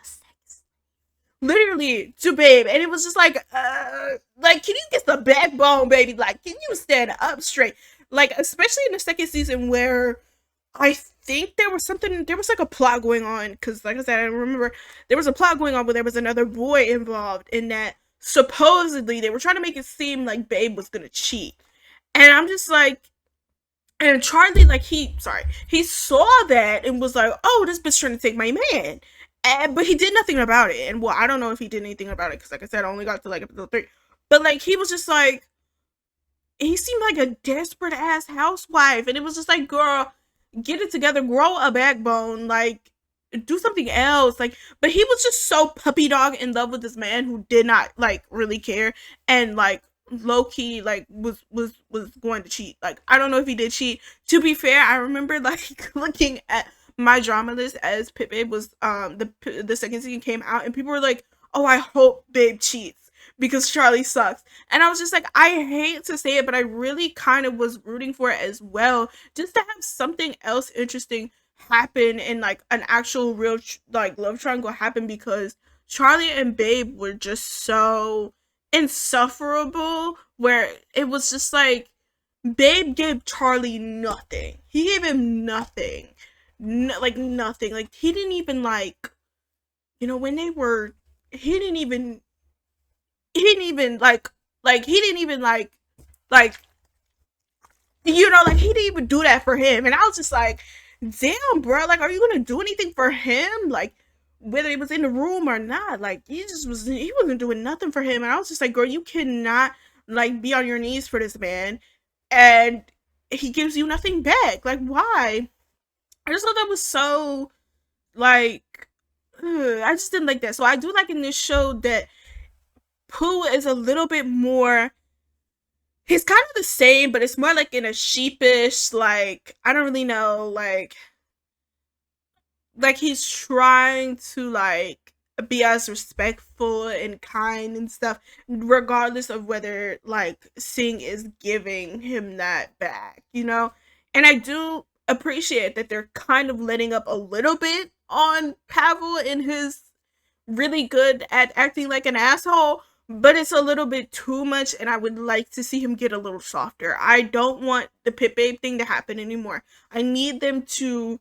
sex, literally, to Babe, and it was just like can you get the backbone, baby? Like, can you stand up straight? Like, especially in the second season where I think there was like a plot going on, because like I said, I remember there was a plot going on where there was another boy involved in that. Supposedly they were trying to make it seem like Babe was gonna cheat, and I'm just like, and Charlie, like, he saw that and was like, oh, this bitch trying to take my man, but he did nothing about it. And well, I don't know if he did anything about it, because like I said, I only got to like episode 3, but like he was just like, he seemed like a desperate ass housewife, and it was just like, girl, get it together, grow a backbone, like, do something else. Like, but he was just so puppy dog in love with this man who did not like really care, and like low-key like was going to cheat. Like, I don't know if he did cheat. To be fair, I remember like looking at my drama list as Pit Babe was the second season came out, and people were like, oh, I hope Babe cheats because Charlie sucks. And I was just like, I hate to say it, but I really kind of was rooting for it as well, just to have something else interesting happen and like an actual real like love triangle happen, because Charlie and Babe were just so insufferable, where it was just like Babe gave Charlie nothing. He gave him nothing. Like nothing. Like, he didn't even like, you know, when they were, he didn't even like you know, like, he didn't even do that for him. And I was just like, damn, bro, like, are you gonna do anything for him? Like, whether he was in the room or not, like, he wasn't doing nothing for him. And I was just like, girl, you cannot like be on your knees for this man and he gives you nothing back. Like, why? I just thought that was so like I just didn't like that. So I do like in this show that Pooh is a little bit more, he's kind of the same, but it's more like in a sheepish, like, I don't really know, like he's trying to like be as respectful and kind and stuff, regardless of whether like Sing is giving him that back, you know? And I do appreciate that they're kind of letting up a little bit on Pavel and his really good at acting like an asshole, but it's a little bit too much, and I would like to see him get a little softer. I don't want the Pit Babe thing to happen anymore. I need them to,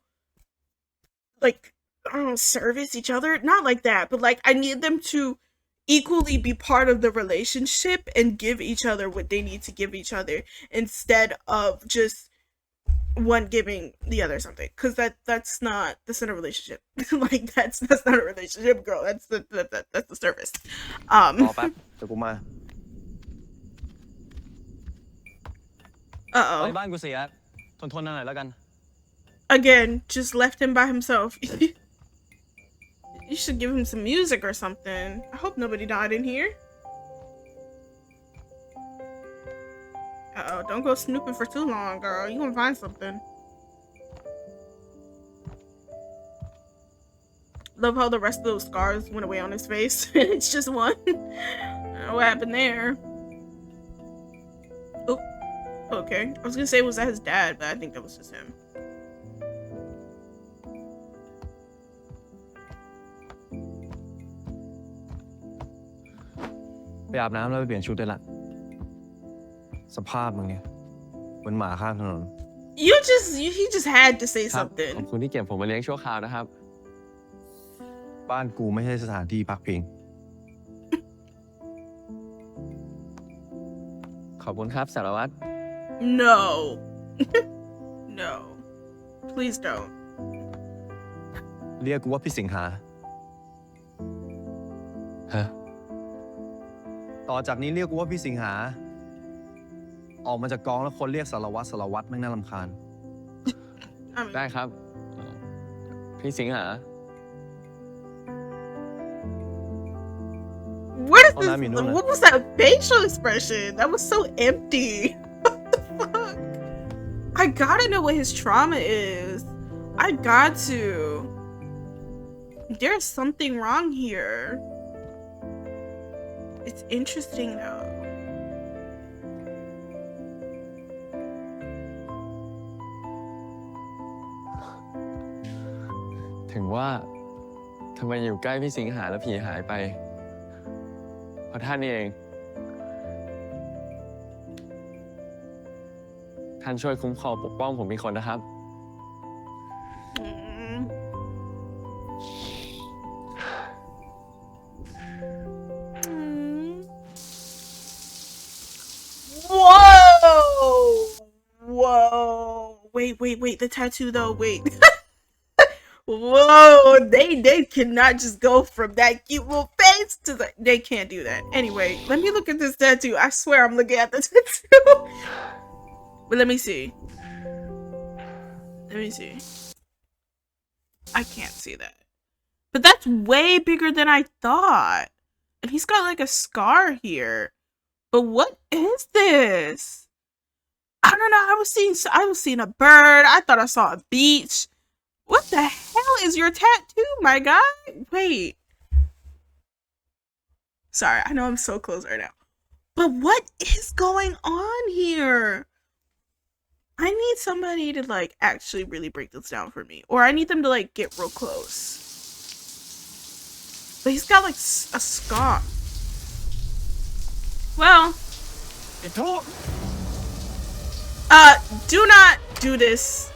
like, I don't know, service each other. Not like that, but like I need them to equally be part of the relationship and give each other what they need to give each other, instead of just one giving the other something, because that's not a relationship. Like that's not a relationship, girl. That's the service. รอแป๊บเดี๋ยวกูมา Uh-oh. ไปบ้านกูเสียทนหน่อยแล้วกัน Again, just left him by himself. You should give him some music or something. I hope nobody died in here. Uh-oh, don't go snooping for too long, girl. You gonna find something. Love how the rest of those scars went away on his face. It's just one. I don't know what happened there. Oh, okay. I was gonna say, was that his dad? But I think that was just him.ไปอาบน้ำแล้วไปเปลี่ยนชุดได้ละสภาพมึงเนี่ยเหมือนหมาข้างถนน He just had to say ครับ something. ขอบคุณที่เก็บผมมาเลี้ยงชั่วคราวนะครับ บ้านกูไม่ใช่สถานที่พักพิง ขอบคุณครับสารวัตร No. No. Please don't. เรียกกูว่าพี่สิงหา ฮะ ต่อจากนี้เรียกกูว่าพี่สิงหา ออกมาจากกองแล้วคนเรียกสารวัตรแม่งน่ารำคาญ ได้ครับ พี่สิงหา What is Oh, I mean, this? no, no. What was that facial expression? That was so empty. What the fuck? I gotta know what his trauma is. I got to. There's something wrong here. It's interesting though.ถึงว่าทำไมอยู่ใกล้พี่สิงหาแล้วผีหายไป เพราะท่านเอง ท่านช่วยคุ้มครองปกป้องผมอีกคนนะครับ Mm. Mm. Whoa! Whoa! Wait! The tattoo though. Wait. Whoa! They cannot just go from that cute little face to the. They can't do that. Anyway, let me look at this tattoo. I swear I'm looking at the tattoo. But let me see. Let me see. I can't see that. But that's way bigger than I thought. And he's got like a scar here. But what is this? I don't know. I was seeing a bird. I thought I saw a beach. What the hell is your tattoo, my guy? Wait. Sorry, I know I'm so close right now. But what is going on here? I need somebody to like actually really break this down for me. Or I need them to like get real close. But he's got like a scar. Well. Do not do this.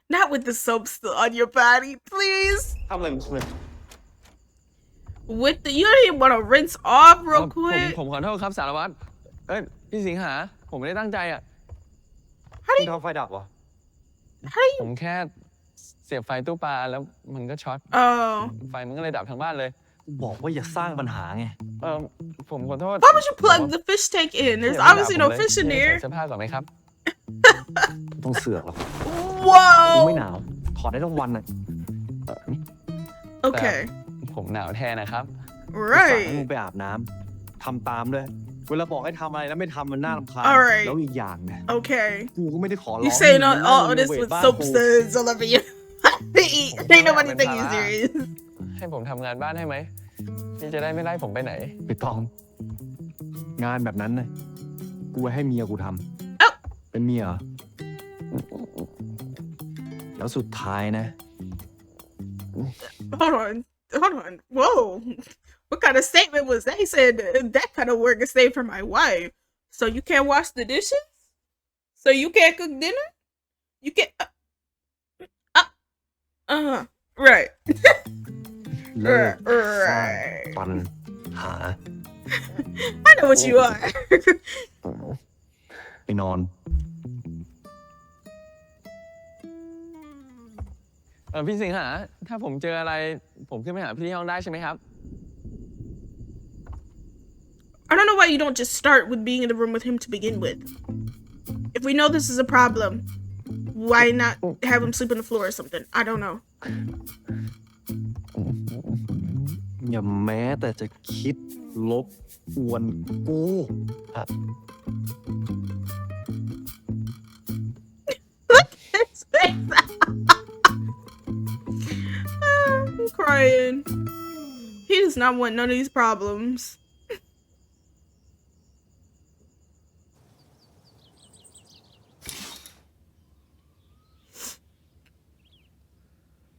Not with the soap still on your body, please. ทำอะไรมึงเลย With the, you don't even want to rinse off real ผม quick. ขอโทษครับสารวัตรเอ้ยพี่สิงหา ผมไม่ได้ตั้งใจอ่ะ How do มึง you, ทำไฟดับวะ how do ผ you? มแค่เสียบไฟตู้ปลาแล้วมันก็ช็อต Oh. ไฟมันก็เลยดับทั้งบ้านเลย บอกว่าอย่าสร้างปัญหาไง ผมขอโทษ Why would you plug the fish tank in? There's obviously no fish in ใส่ there. เสื้อผ้าก่อนไหมครับ ต้องเสือกหรอกกู Whoa. ไม่หนาว ถอดได้ทั้งวันน่ะ Okay. ผมหนาวแทนนะครับ สั่งให้มึ Right. งไปอาบน้ำทำตามด้วย เวลาบอกให้ทำอะไรแล้วไม่ทำมันน่ารำคาญ Alright. แล้วอีกอย่างนะ Okay. กูก็ไม่ได้ขอร้อง You saying ให้มึง all นั่ง this รีโนเวท with บ้าน soap กู suds all over you. Ain't nobody taking you serious. ให้ผมทำงานบ้านให้ไหมพี่จะได้ไม่ไล่ผมไปไหน ไม่ต้อง งานแบบนั้นนะกูไว้ให้เมียกูทำ เอ้า เป็นเมียเหรอแล้วสุดท้ายนะ Hold on. Whoa. What kind of statement was that? He said that kind of work is saved for my wife. So you can't wash the dishes? So you can't cook dinner? You can't. Right. เลิก Right. ปัญหา I know what you are. ไปนอน พี่สิงหาถ้าผมเจออะไรผมขึ้นไปหาพี่ที่ห้องได้ใช่ไหมครับ I don't know why you don't just start with being in the room with him to begin with. If we know this is a problem, why not have him sleep on the floor or something? I don't know. อย่าแม้แต่จะคิดลบกวนกูอะ His face. I'm crying. He does not want none of these problems.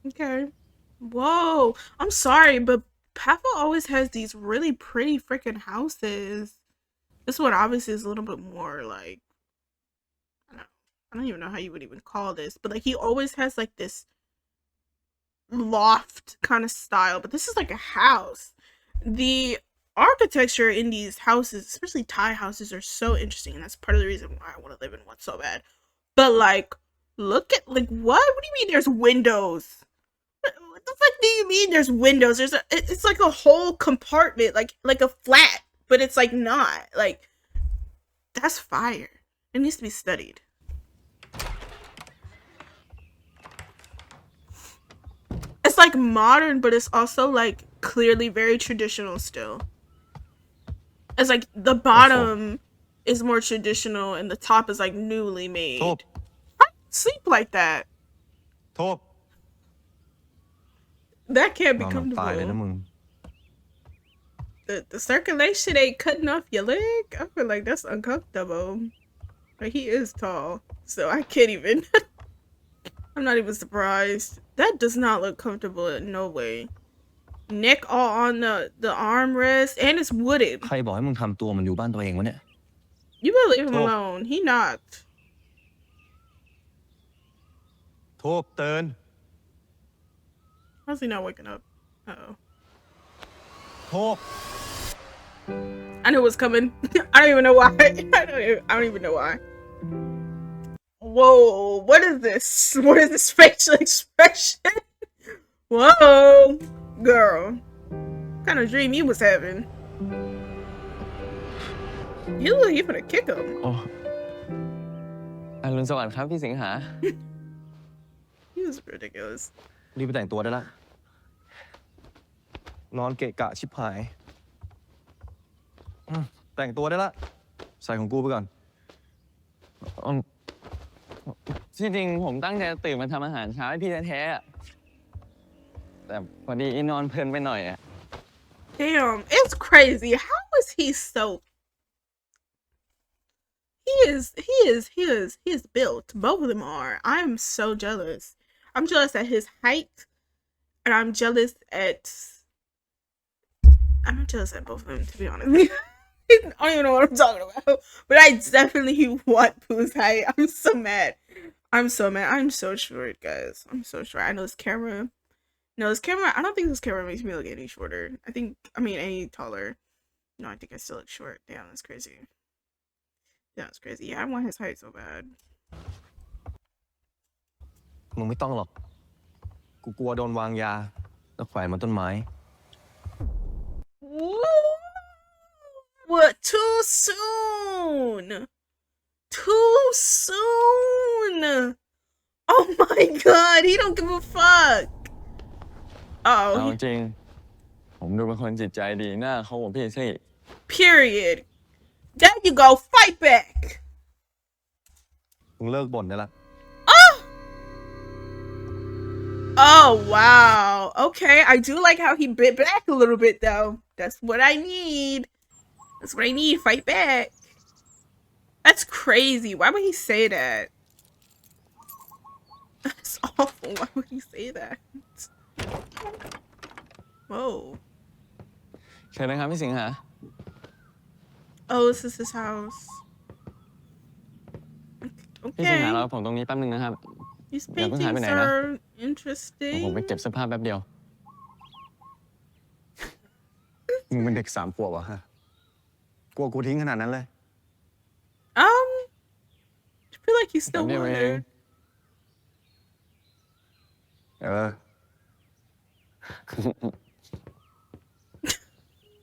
Okay. Whoa. I'm sorry, but Papa always has these really pretty freaking houses. This one obviously is a little bit more like, I don't even know how you would even call this, but like he always has like this loft kind of style, but this is like a house. The architecture in these houses, especially Thai houses, are so interesting, and that's part of the reason why I want to live in one so bad. But like, look at like what do you mean there's windows? What the fuck do you mean there's windows? It's like a whole compartment, like a flat, but it's like not. Like, that's fire. It needs to be studied. It's like modern, but it's also like clearly very traditional still. It's like the bottom is more traditional and the top is like newly made. I don't sleep like that. โทษ That can't be นอนตายเลยนะ comfortable. มึง The circulation ain't cutting off your leg. I feel like that's uncomfortable. But he is tall, so I can't even. I'm not even surprised. That does not look comfortable in no way. Neck all on the armrest, and it's wooden. ใครบอกให้มึงทำตัวมันอยู่บ้านตัวเองวะเนี่ย You better leave him Oh. alone. He knocked. โทษเตือน How's he not waking up? Uh-oh. โทษ I knew it was coming. I don't even know why. I don't even know why. Whoa, what is this? What is this facial expression? Whoa, girl. What kind of dream you was having? You look like you gonna kick him. อรุณสวัสดิ์ครับพี่สิงหา He was ridiculous. รีบไปแต่งตัวได้ละ นอนเกะกะชิบหายแต่งตัวได้ละ ใส่ของกูไปก่อน ที่จริงผมตั้งใจตื่นมาทำอาหารเช้าให้พี่แท้ๆอะแต่พอดีนอนเพลินไปหน่อยอะ Damn, it's crazy. How is he so? He is built. Both of them are. I'm so jealous. I'm jealous at his height, and I'm jealous at both of them, to be honest. I don't even know what I'm talking about. But I definitely want Pooh's height. I'm so mad. I'm so short, guys. I'm so short. I know this camera. No, this camera. I don't think this camera makes me look any shorter. Any taller. No, I think I still look short. Damn, that's crazy. Yeah, that's crazy. Yeah, I want his height so bad. มึงไม่ต้องหรอก กูกลัวโดนวางยา แล้วแขวนบนต้นไม้ What? Too soon. Too soon. Oh my god, he don't give a fuck. เอา Oh, จริง ผมดูเป็นคนจิตใจดีหน้าเขาผมพี่สิ period. There you go. Fight back. มึงเลิกบ่นได้ละ Oh, wow. Okay, I do like how he bit back a little bit, though. That's what I need. That's what I need. Fight back. That's crazy. Why would he say that? That's awful. Why would he say that? Whoa. เชิญนะครับพี่สิงหา Oh, this is his house. พี่สิงหา Okay. รอผมตรงนี้แป๊บนึงนะครับ These อย่าเพิ่งหายไป paintings ไหนนะ are เดี๋ยวผม interesting. ไปเก็บเสื้อผ้าแป๊บเดียว มึงเป็นเด็ก3 ขวบเหรอฮะ กลัวกูทิ้งขนาดนั้นเลย I feel like he's still แป๊บเดียวเอง wondering.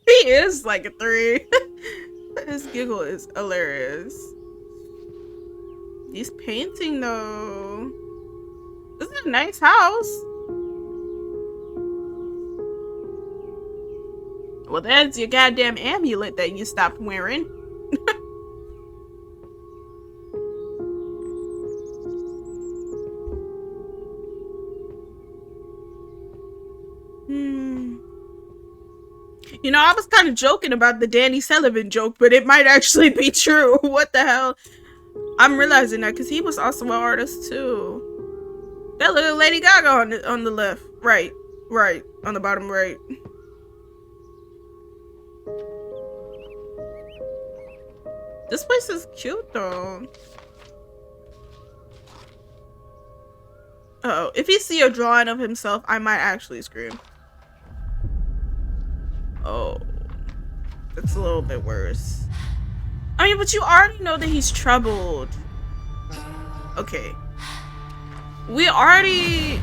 He is like a 3. His giggle is hilarious. He's painting though. This is a nice house. Well, that's your goddamn amulet that you stopped wearing. You know, I was kind of joking about the Danny Sullivan joke, but it might actually be true. What the hell? I'm realizing that because he was also an artist too. That little Lady Gaga on the left. Right. On the bottom right. This place is cute though. Uh-oh. If you see a drawing of himself, I might actually scream. Oh. That's a little bit worse. I mean, but you already know that he's troubled. Okay. We already...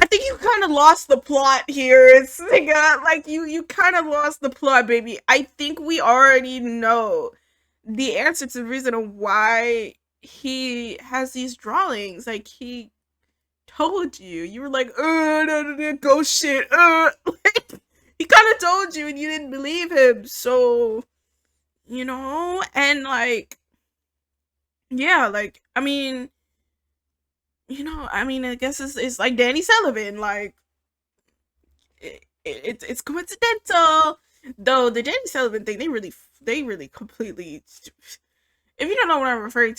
I think you kind of lost the plot here. It's like you kind of lost the plot, baby. I think we already know the answer to the reason why he has these drawings. Like, he told you. You were like, no, ghost shit. Like, he kind of told you and you didn't believe him. So, you know, and like, yeah, like, I mean, you know, I mean, I guess it's like Danny Sullivan. Like, it's coincidental. Though the Danny Sullivan thing, they really completely... If you don't know what I'm referring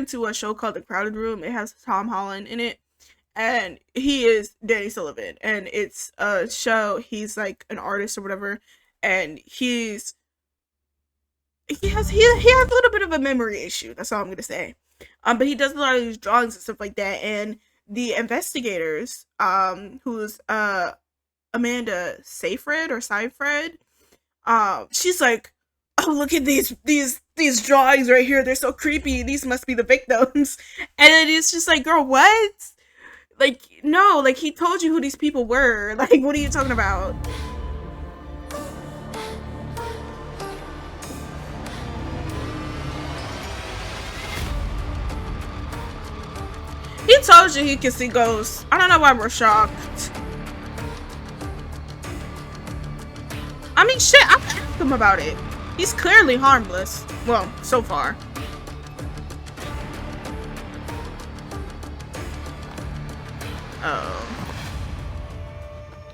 to a show called The Crowded Room. It has Tom Holland in it. And he is Danny Sullivan. And it's a show, he's like an artist or whatever. And he has a little bit of a memory issue. That's all I'm gonna say. But he does a lot of these drawings and stuff like that. And the investigators, who's Amanda Seyfried, she's like, oh, look at these drawings right here. They're so creepy. These must be the victims. And it's just like, girl, what? Like, no, like, he told you who these people were. Like, what are you talking about? He told you he could see ghosts. I don't know why we're shocked. I mean, shit, I've asked him about it. He's clearly harmless. Well, so far. Oh.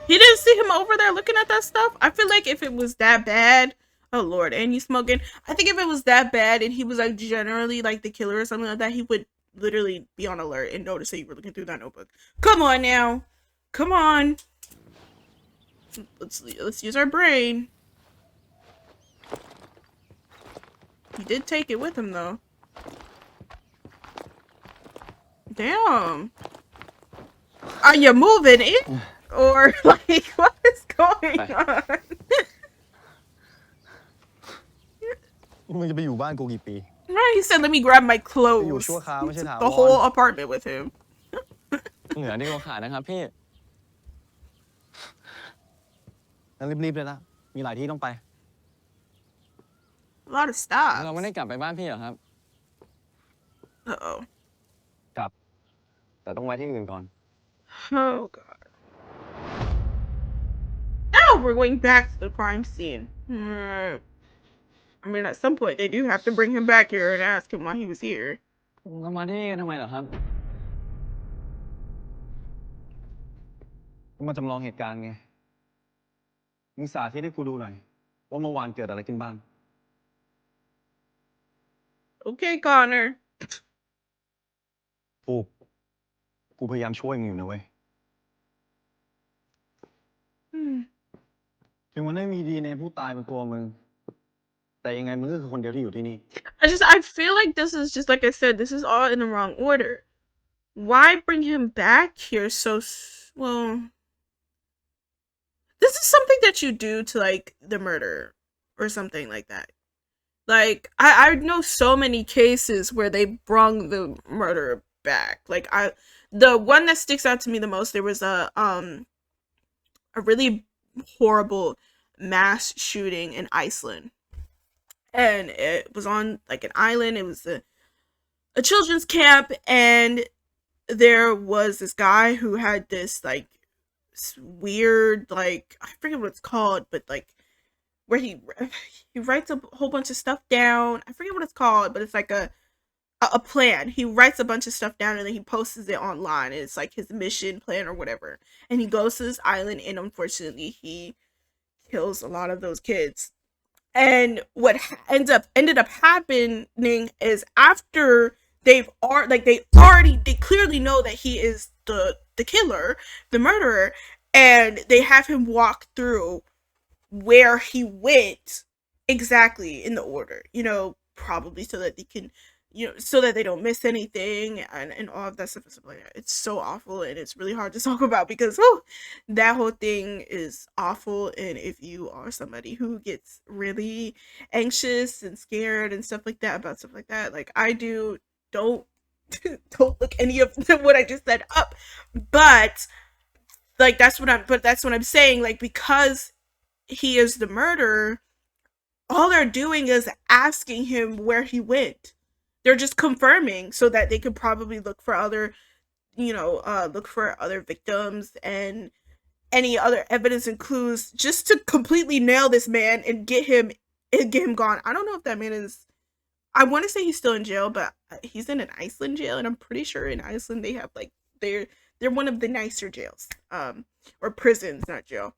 He didn't see him over there looking at that stuff? I feel like if it was that bad... Oh, Lord, and you smoking? I think if it was that bad and he was, like, generally, like, the killer or something like that, he would literally be on alert and notice that you were looking through that notebook. Come on, now. Come on. Let's use our brain. He did take it with him, though. Damn. Are you moving in? Or, like, what is going on? มึงจะไปอยู่บ้านกูกี่ปี He said, let me grab my ไปอยู่ clothes. ชั่วคราวไม่ใช่ Took ถาว the ร whole apartment with him. เหลือดีกว่าขาดนะครับพี่ งั้นรีบๆเลยนะ มีหลายที่ต้องไป A lot of stops. เราไม่ได้กลับไปบ้านพี่เหรอครับ Uh-oh. กลับ แต่ต้องไว้ที่อื่นก่อน Oh, God. Now we're going back to the crime scene. I mean, at some point they do have to bring him back here and ask him why he was here. เรามาที่นี่กันทำไมเหรอครับ กูมาจำลองเหตุการณ์ไง มึงสาธิตให้กูดูหน่อย ว่าเมื่อวานเกิดอะไรขึ้นบ้าง Okay, Connor. กูพยายามช่วยมึงอยู่นะเว้ย ถึงมันไม่มีดีในผู้ตายเป็นตัวมึง แต่ยังไงมึงก็คือคนเดียวที่อยู่ที่นี่ I feel like this is just, like I said, this is all in the wrong order. Why bring him back here well, this is something that you do to, like, the murder or something like that. Like, I know so many cases where they brung the murderer back. Like, the one that sticks out to me the most, there was a really horrible mass shooting in Iceland. And it was on, like, an island. It was a children's camp, and there was this guy who had this, like, weird, like, I forget what it's called, but, like, where he writes a whole bunch of stuff down. I forget what it's called, but it's like a plan. He writes a bunch of stuff down and then he posts it online. And it's like his mission plan or whatever. And he goes to this island, and unfortunately he kills a lot of those kids. And what ended up happening is after they clearly know that he is the killer, the murderer, and they have him walk through where he went exactly in the order, probably so that they can, so that they don't miss anything and all of that stuff and stuff like that. It's so awful, and it's really hard to talk about because that whole thing is awful. And if you are somebody who gets really anxious and scared and stuff like that about stuff like that, like I do, don't look any of what I just said up. But like that's what I'm saying. Like, because he is the murderer, all they're doing is asking him where he went. They're just confirming so that they could probably look for other victims and any other evidence and clues, just to completely nail this man and get him gone. I don't know if that man is, I want to say he's still in jail, but he's in an Iceland jail, and I'm pretty sure in Iceland they have, like, they're one of the nicer jails, or prisons, not jail,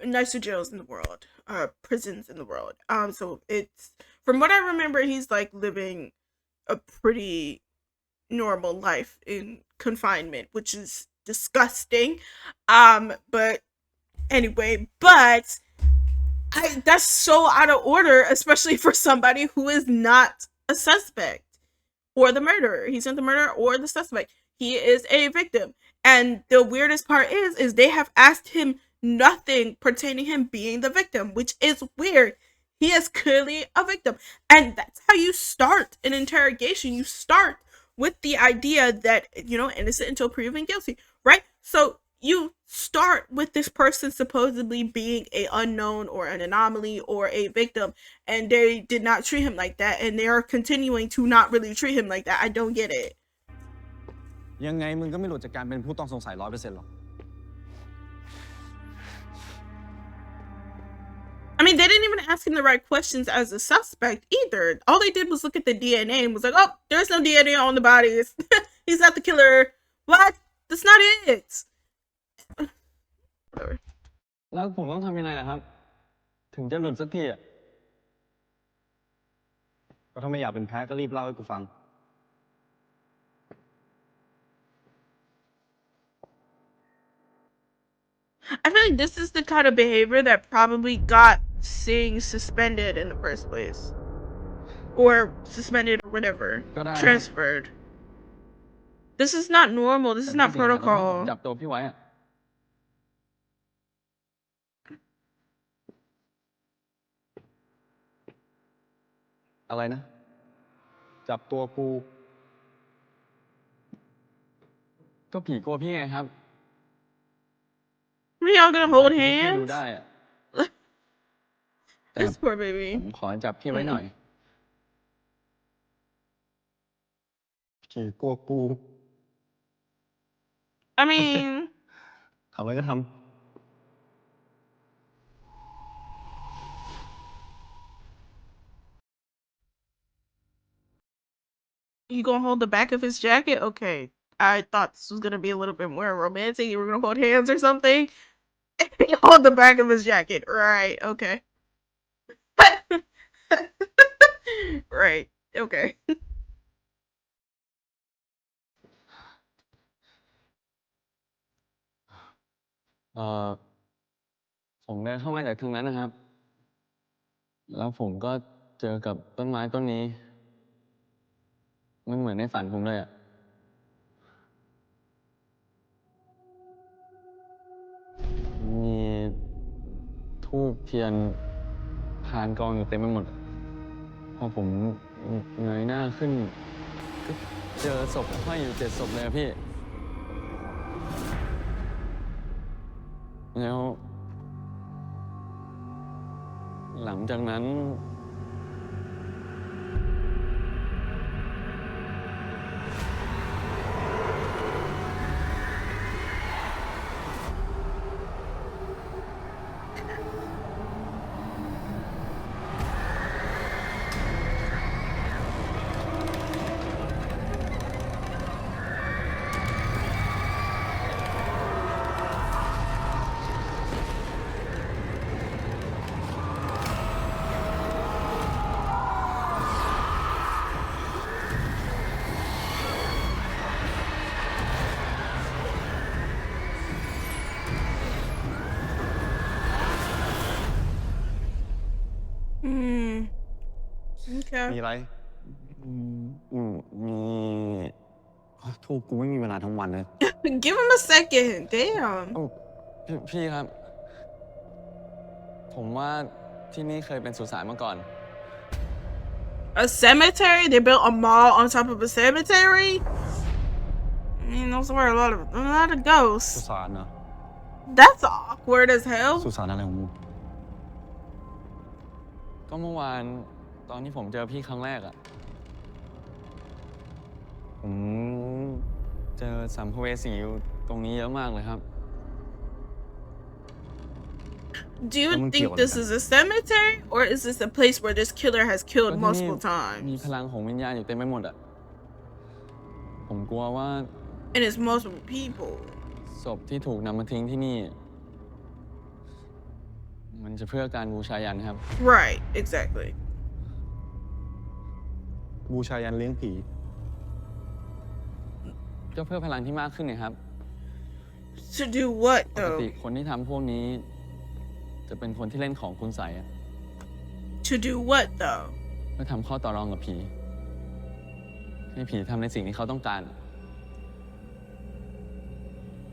nicer jails in the world, prisons in the world. So it's, from what I remember, he's like living a pretty normal life in confinement, which is disgusting. But anyway, that's so out of order, especially for somebody who is not a suspect or the murderer. He's not the murderer or the suspect. He is a victim. And the weirdest part is they have asked him nothing pertaining him being the victim, which is weird. He is clearly a victim. And that's how you start an interrogation. You start with the idea that, innocent until proven guilty, right? So you start with this person supposedly being a unknown or an anomaly or a victim, and they did not treat him like that, and they are continuing to not really treat him like that. I don't get it. ยังไงมึงก็ไม่หลุดจากการเป็นผู้ต้องสงสัย 100% หรอก I mean, they didn't even ask him the right questions as a suspect either. All they did was look at the DNA and was like, oh, there's no DNA on the bodies. He's not the killer. What? That's not it. Whatever. แล้วผมต้องทำยังไงล่ะครับ ถึงจะหลุดสักทีอ่ะ ก็ถ้าไม่อยากเป็นแพ้ก็รีบเล่าให้กูฟัง I feel like this is the kind of behavior that probably got Singh suspended in the first place. Or suspended or whatever. Transferred. This is not normal. This is not protocol. จับตัวพี่ไว้อะ อะไรนะ จับตัวกู ก็ผีกลัวพี่ไงครับ We all gonna hold พี่ดู hands? ได้อะ This poor baby. ผมขอจับพี่ไว้หน่อย ผีกลัวกู I mean, ทำอะไรก็ท You gonna hold the back of his jacket? Okay. I thought this was gonna be a little bit more romantic. You were gonna hold hands or something. You hold the back of his jacket. Right, okay. Right, okay. ผมเดินเข้ามาจากทางนั้นนะครับ แล้วผมก็เจอกับต้นไม้ต้นนี้ มันเหมือนในฝันผมเลยอะมีธูปเทียนพานกองอยู่เต็มไปหมด พอผมเงยหน้าขึ้นก็เจอศพห้อยอยู่7 ศพเลยอะพี่ แล้ว หลังจากนั้น Okay. มีอะไร มีทูบกูไม่มีเวลาทั้งวันเลย Give him a second. Damn. พี่ครับ ผมว่าที่นี่เคยเป็นสุสานมาก่อน A cemetery? They built a mall on top of a cemetery? I mean, those were a lot of ghosts. สุสานเหรอ That's awkward as hell. สุสานอะไรของมึง ก็เมื่อวานตอนที่ผมเจอพี่ครั้งแรกอะผมเจอสัมภเวสีอยู่ตรงนี้เยอะมากเลยครับ Do you think this is a cemetery, or is this a place where this killer has killed ก็ที่นี่ multiple มี times? พลังของวิญญาณอยู่เต็มไปหมดอะผมกลัวว่า And it's multiple people. ศพที่ถูกนำมาทิ้งที่นี่ มันจะเพื่อการบูชายันครับ Right, exactly. บูชายันเลี้ยงผี ก็เพื่อพลังที่มากขึ้นนะครับ To do what ปกติ though? คนที่ทำพวกนี้ จะเป็นคนที่เล่นของคุณใสอะ To do what though? เพื่อทำข้อต่อรองกับผี ให้ผีทำในสิ่งที่เขาต้องการ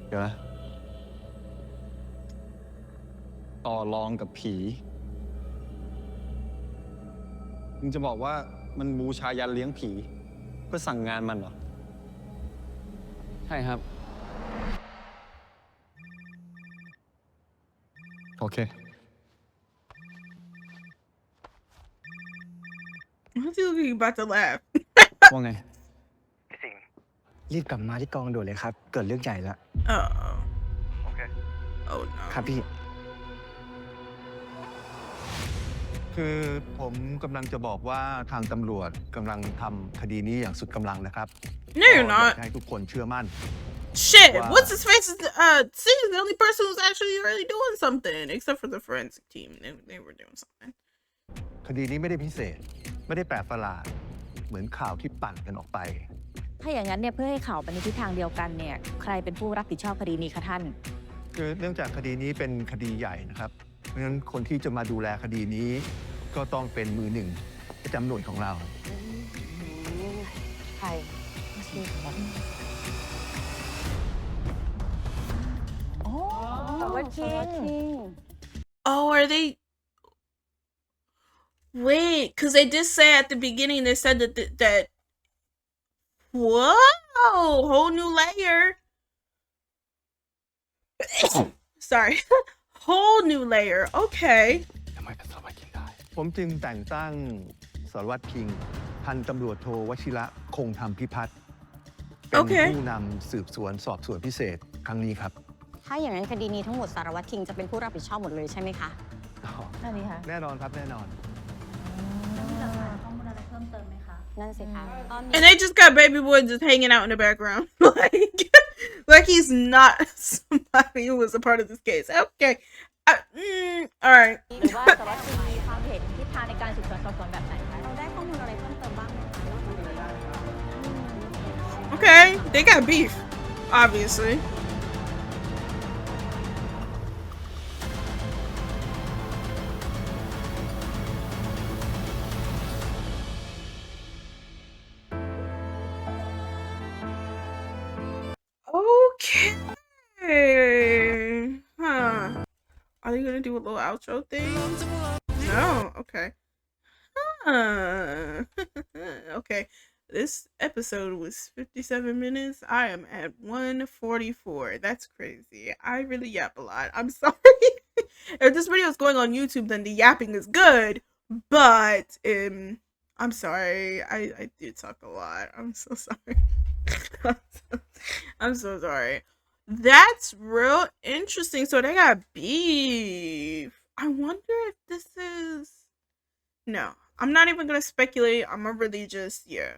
เดี๋ยวนะ ต่อรองกับผี มึงจะบอกว่ามันบูชายันเลี้ยงผี เพื่อสั่งงานมันเหรอ ใช่ครับ โอเค What's he looking about to laugh? ว่าไง รีบกลับมาที่กองด่วนเลยครับ เกิดเรื่องใหญ่แล้ว Uh-oh. โอเค Oh no. ครับพี่ คือผมกำลังจะบอกว่าทางตำรวจกำลังทำคดีนี้อย่างสุดกำลังนะครับ No, you're ก็อยาก not. ให้ทุกคนเชื่อมั่น Shit, Wow. what's his face? Steve's the only person who's actually really doing something, except for the forensic team. They were doing something. คดีนี้ไม่ได้พิเศษ ไม่ได้แปลกประหลาด เหมือนข่าวที่ปั่นกันออกไป ถ้าอย่างนั้นเนี่ยเพื่อให้ข่าวไปในทิศทางเดียวกันเนี่ยใครเป็นผู้รับผิดชอบคดีนี้คะท่าน คือเนื่องจากคดีนี้เป็นคดีใหญ่นะครับ เพราะฉะนั้นคนที่จะมาดูแลคดีนี้ ก็ต้องเป็นมือหนึ่งประจำหน่วยของเรา ใครโอ้แต่ว่าคิง Oh, are they? Wait, because they did say at the beginning, they said that whoa, whole new layer. Sorry, whole new layer. Okay. ผมจึงแต่งตั้งสารวัตรคิง พันตำรวจโทวชิระคงธรรมพิพัฒน์เป็น Okay. ผู้นำสืบสวนสอบสวนพิเศษครั้งนี้ครับ ถ้าอย่างนั้นคดีนี้ทั้งหมดสารวัตรคิงจะเป็นผู้รับผิดชอบหมดเลยใช่ไหมคะนั่นนี่ค่ะ แน่นอนครับแน่นอน มีหลักฐานข้อมูลอะไรเพิ่มเติมไหมคะ And they just got Baby Boy just hanging out in the background. like he's not somebody who was a part of this case. Okay. All right. Okay, they got beef, obviously. Okay. Huh. Are they gonna do a little outro thing? No. Okay. Huh. Okay. This episode was 57 minutes. I am at 144. That's crazy. I really yap a lot. I'm sorry. If this video is going on YouTube, then the yapping is good. But I'm sorry. I do talk a lot. I'm so sorry. I'm so sorry. That's real interesting. So they got beef. I wonder if this is... No, I'm not even gonna speculate. I'm gonna really just, yeah.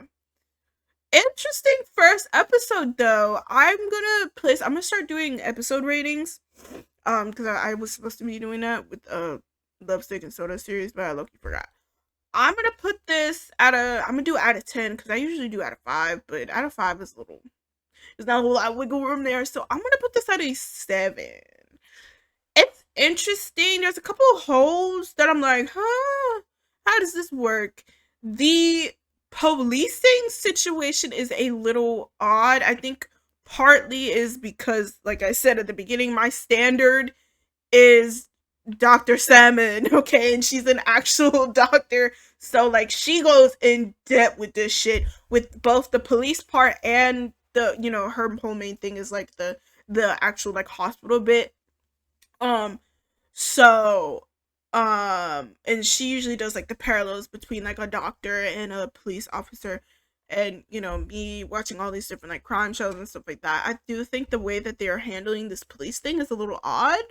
Interesting first episode though. I'm gonna start doing episode ratings. Because I was supposed to be doing that with Love Steak and Soda series, but I low-key forgot. I'm gonna put this I'm gonna do out of 10 because I usually do out of 5, but out of 5 is little. There's not a whole lot of wiggle room there, so I'm gonna put this at a 7. It's interesting. There's a couple of holes that I'm like, huh? How does this work? The policing situation is a little odd. I think partly is because, like I said at the beginning, my standard is Dr. Salmon, okay? And she's an actual doctor. So, like, she goes in depth with this shit, with both the police part and the, you know, her whole main thing is, like, the actual, like, hospital bit. And she usually does, like, the parallels between, like, a doctor and a police officer. And, you know, me watching all these different, like, crime shows and stuff like that, I do think the way that they are handling this police thing is a little odd.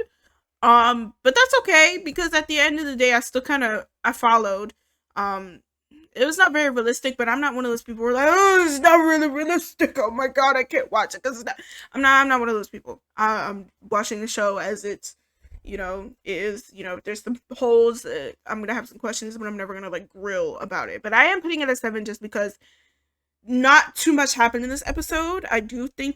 But that's okay, because at the end of the day, I still I followed. It was not very realistic, but I'm not one of those people who are like, oh, it's not really realistic. Oh my god, I can't watch it because I'm not one of those people. I'm watching the show as it's, you know, is, you know, there's some holes. I'm gonna have some questions, but I'm never gonna like grill about it. But I am putting it at 7 just because not too much happened in this episode. I think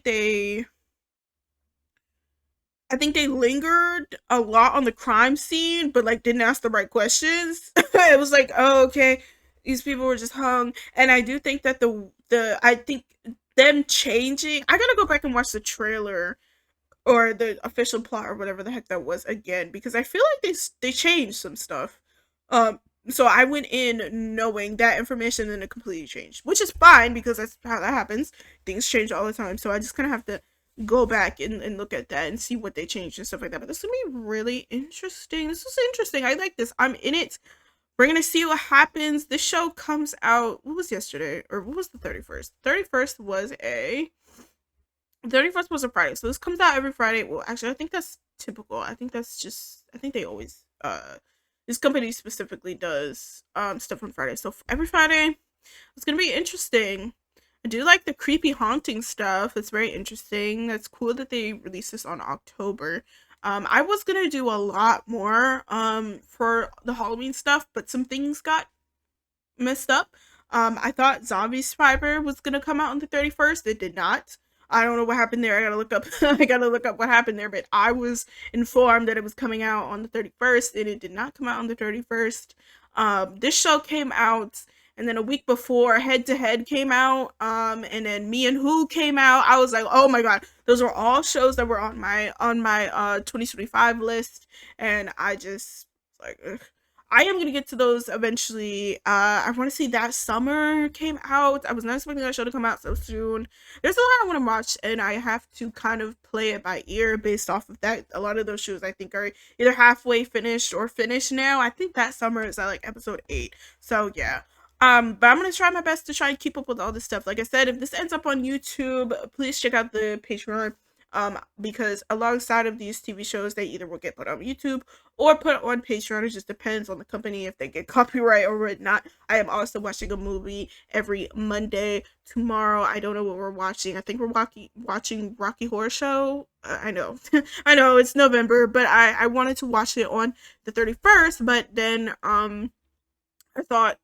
they lingered a lot on the crime scene, but like didn't ask the right questions. It was like, oh, okay, these people were just hung. And I do think that I think them changing, I gotta go back and watch the trailer or the official plot or whatever the heck that was again, because I feel like they changed some stuff. So I went in knowing that information and it completely changed, which is fine because that's how that happens. Things change all the time. So I just kind of have to go back and look at that and see what they changed and stuff like that. But this is gonna be really interesting. This is interesting. I like this. I'm in it. We're gonna see what happens. This show comes out, what was yesterday? Or what was the 31st? 31st was a Friday. So this comes out every Friday. Well, actually, I think that's typical. I think they always, this company specifically does stuff on Friday. So every Friday, it's gonna be interesting. I do like the creepy haunting stuff. It's very interesting. That's cool that they released this on October. I was gonna do a lot more for the Halloween stuff, but some things got messed up. I thought Zombie Survivor was gonna come out on the 31st. It did not. I don't know what happened there. I gotta look up what happened there, but I was informed that it was coming out on the 31st, and it did not come out on the 31st. This show came out, and then a week before Head to Head came out, and then Me and Who came out. I was like, oh my god, those were all shows that were on my 2025 list, and I just like, ugh. I am gonna get to those eventually. I want to see That Summer came out. I was not expecting that show to come out so soon. There's a lot I want to watch, and I have to kind of play it by ear based off of that. A lot of those shows I think are either halfway finished or finished now. I think That Summer is at like episode 8. So yeah. But I'm gonna try my best to try and keep up with all this stuff. Like I said, if this ends up on YouTube, please check out the Patreon. because alongside of these TV shows, they either will get put on YouTube or put on Patreon. It just depends on the company if they get copyright or not. I am also watching a movie every Monday. Tomorrow, I don't know what we're watching. I think we're watching Rocky Horror Show. I know, I know it's November, but I wanted to watch it on the 31st, but then I thought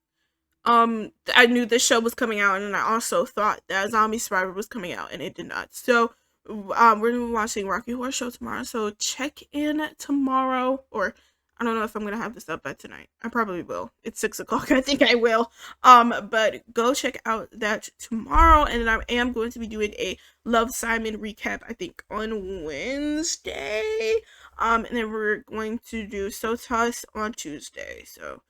I knew this show was coming out, and I also thought that Zombie Survivor was coming out, and it did not. So we're gonna be watching Rocky Horror Show tomorrow, so check in tomorrow, or I don't know if I'm gonna have this up by tonight. I probably will. It's 6 o'clock. I think I will. But go check out that tomorrow, and then I am going to be doing a Love, Simon recap, I think on Wednesday. And then we're going to do So Toss on Tuesday. So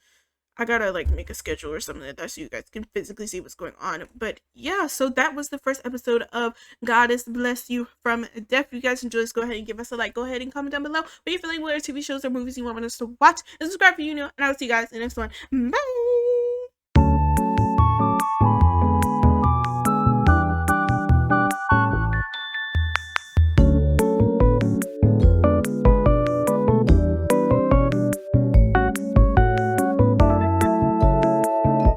I gotta like make a schedule or something like that so you guys can physically see what's going on. But yeah, so that was the first episode of Goddess Bless You from Death. If you guys enjoyed this, go ahead and give us a like. Go ahead and comment down below what you're feeling, what TV shows or movies you want us to watch, and subscribe if you know. And I'll see you guys in the next one. Bye.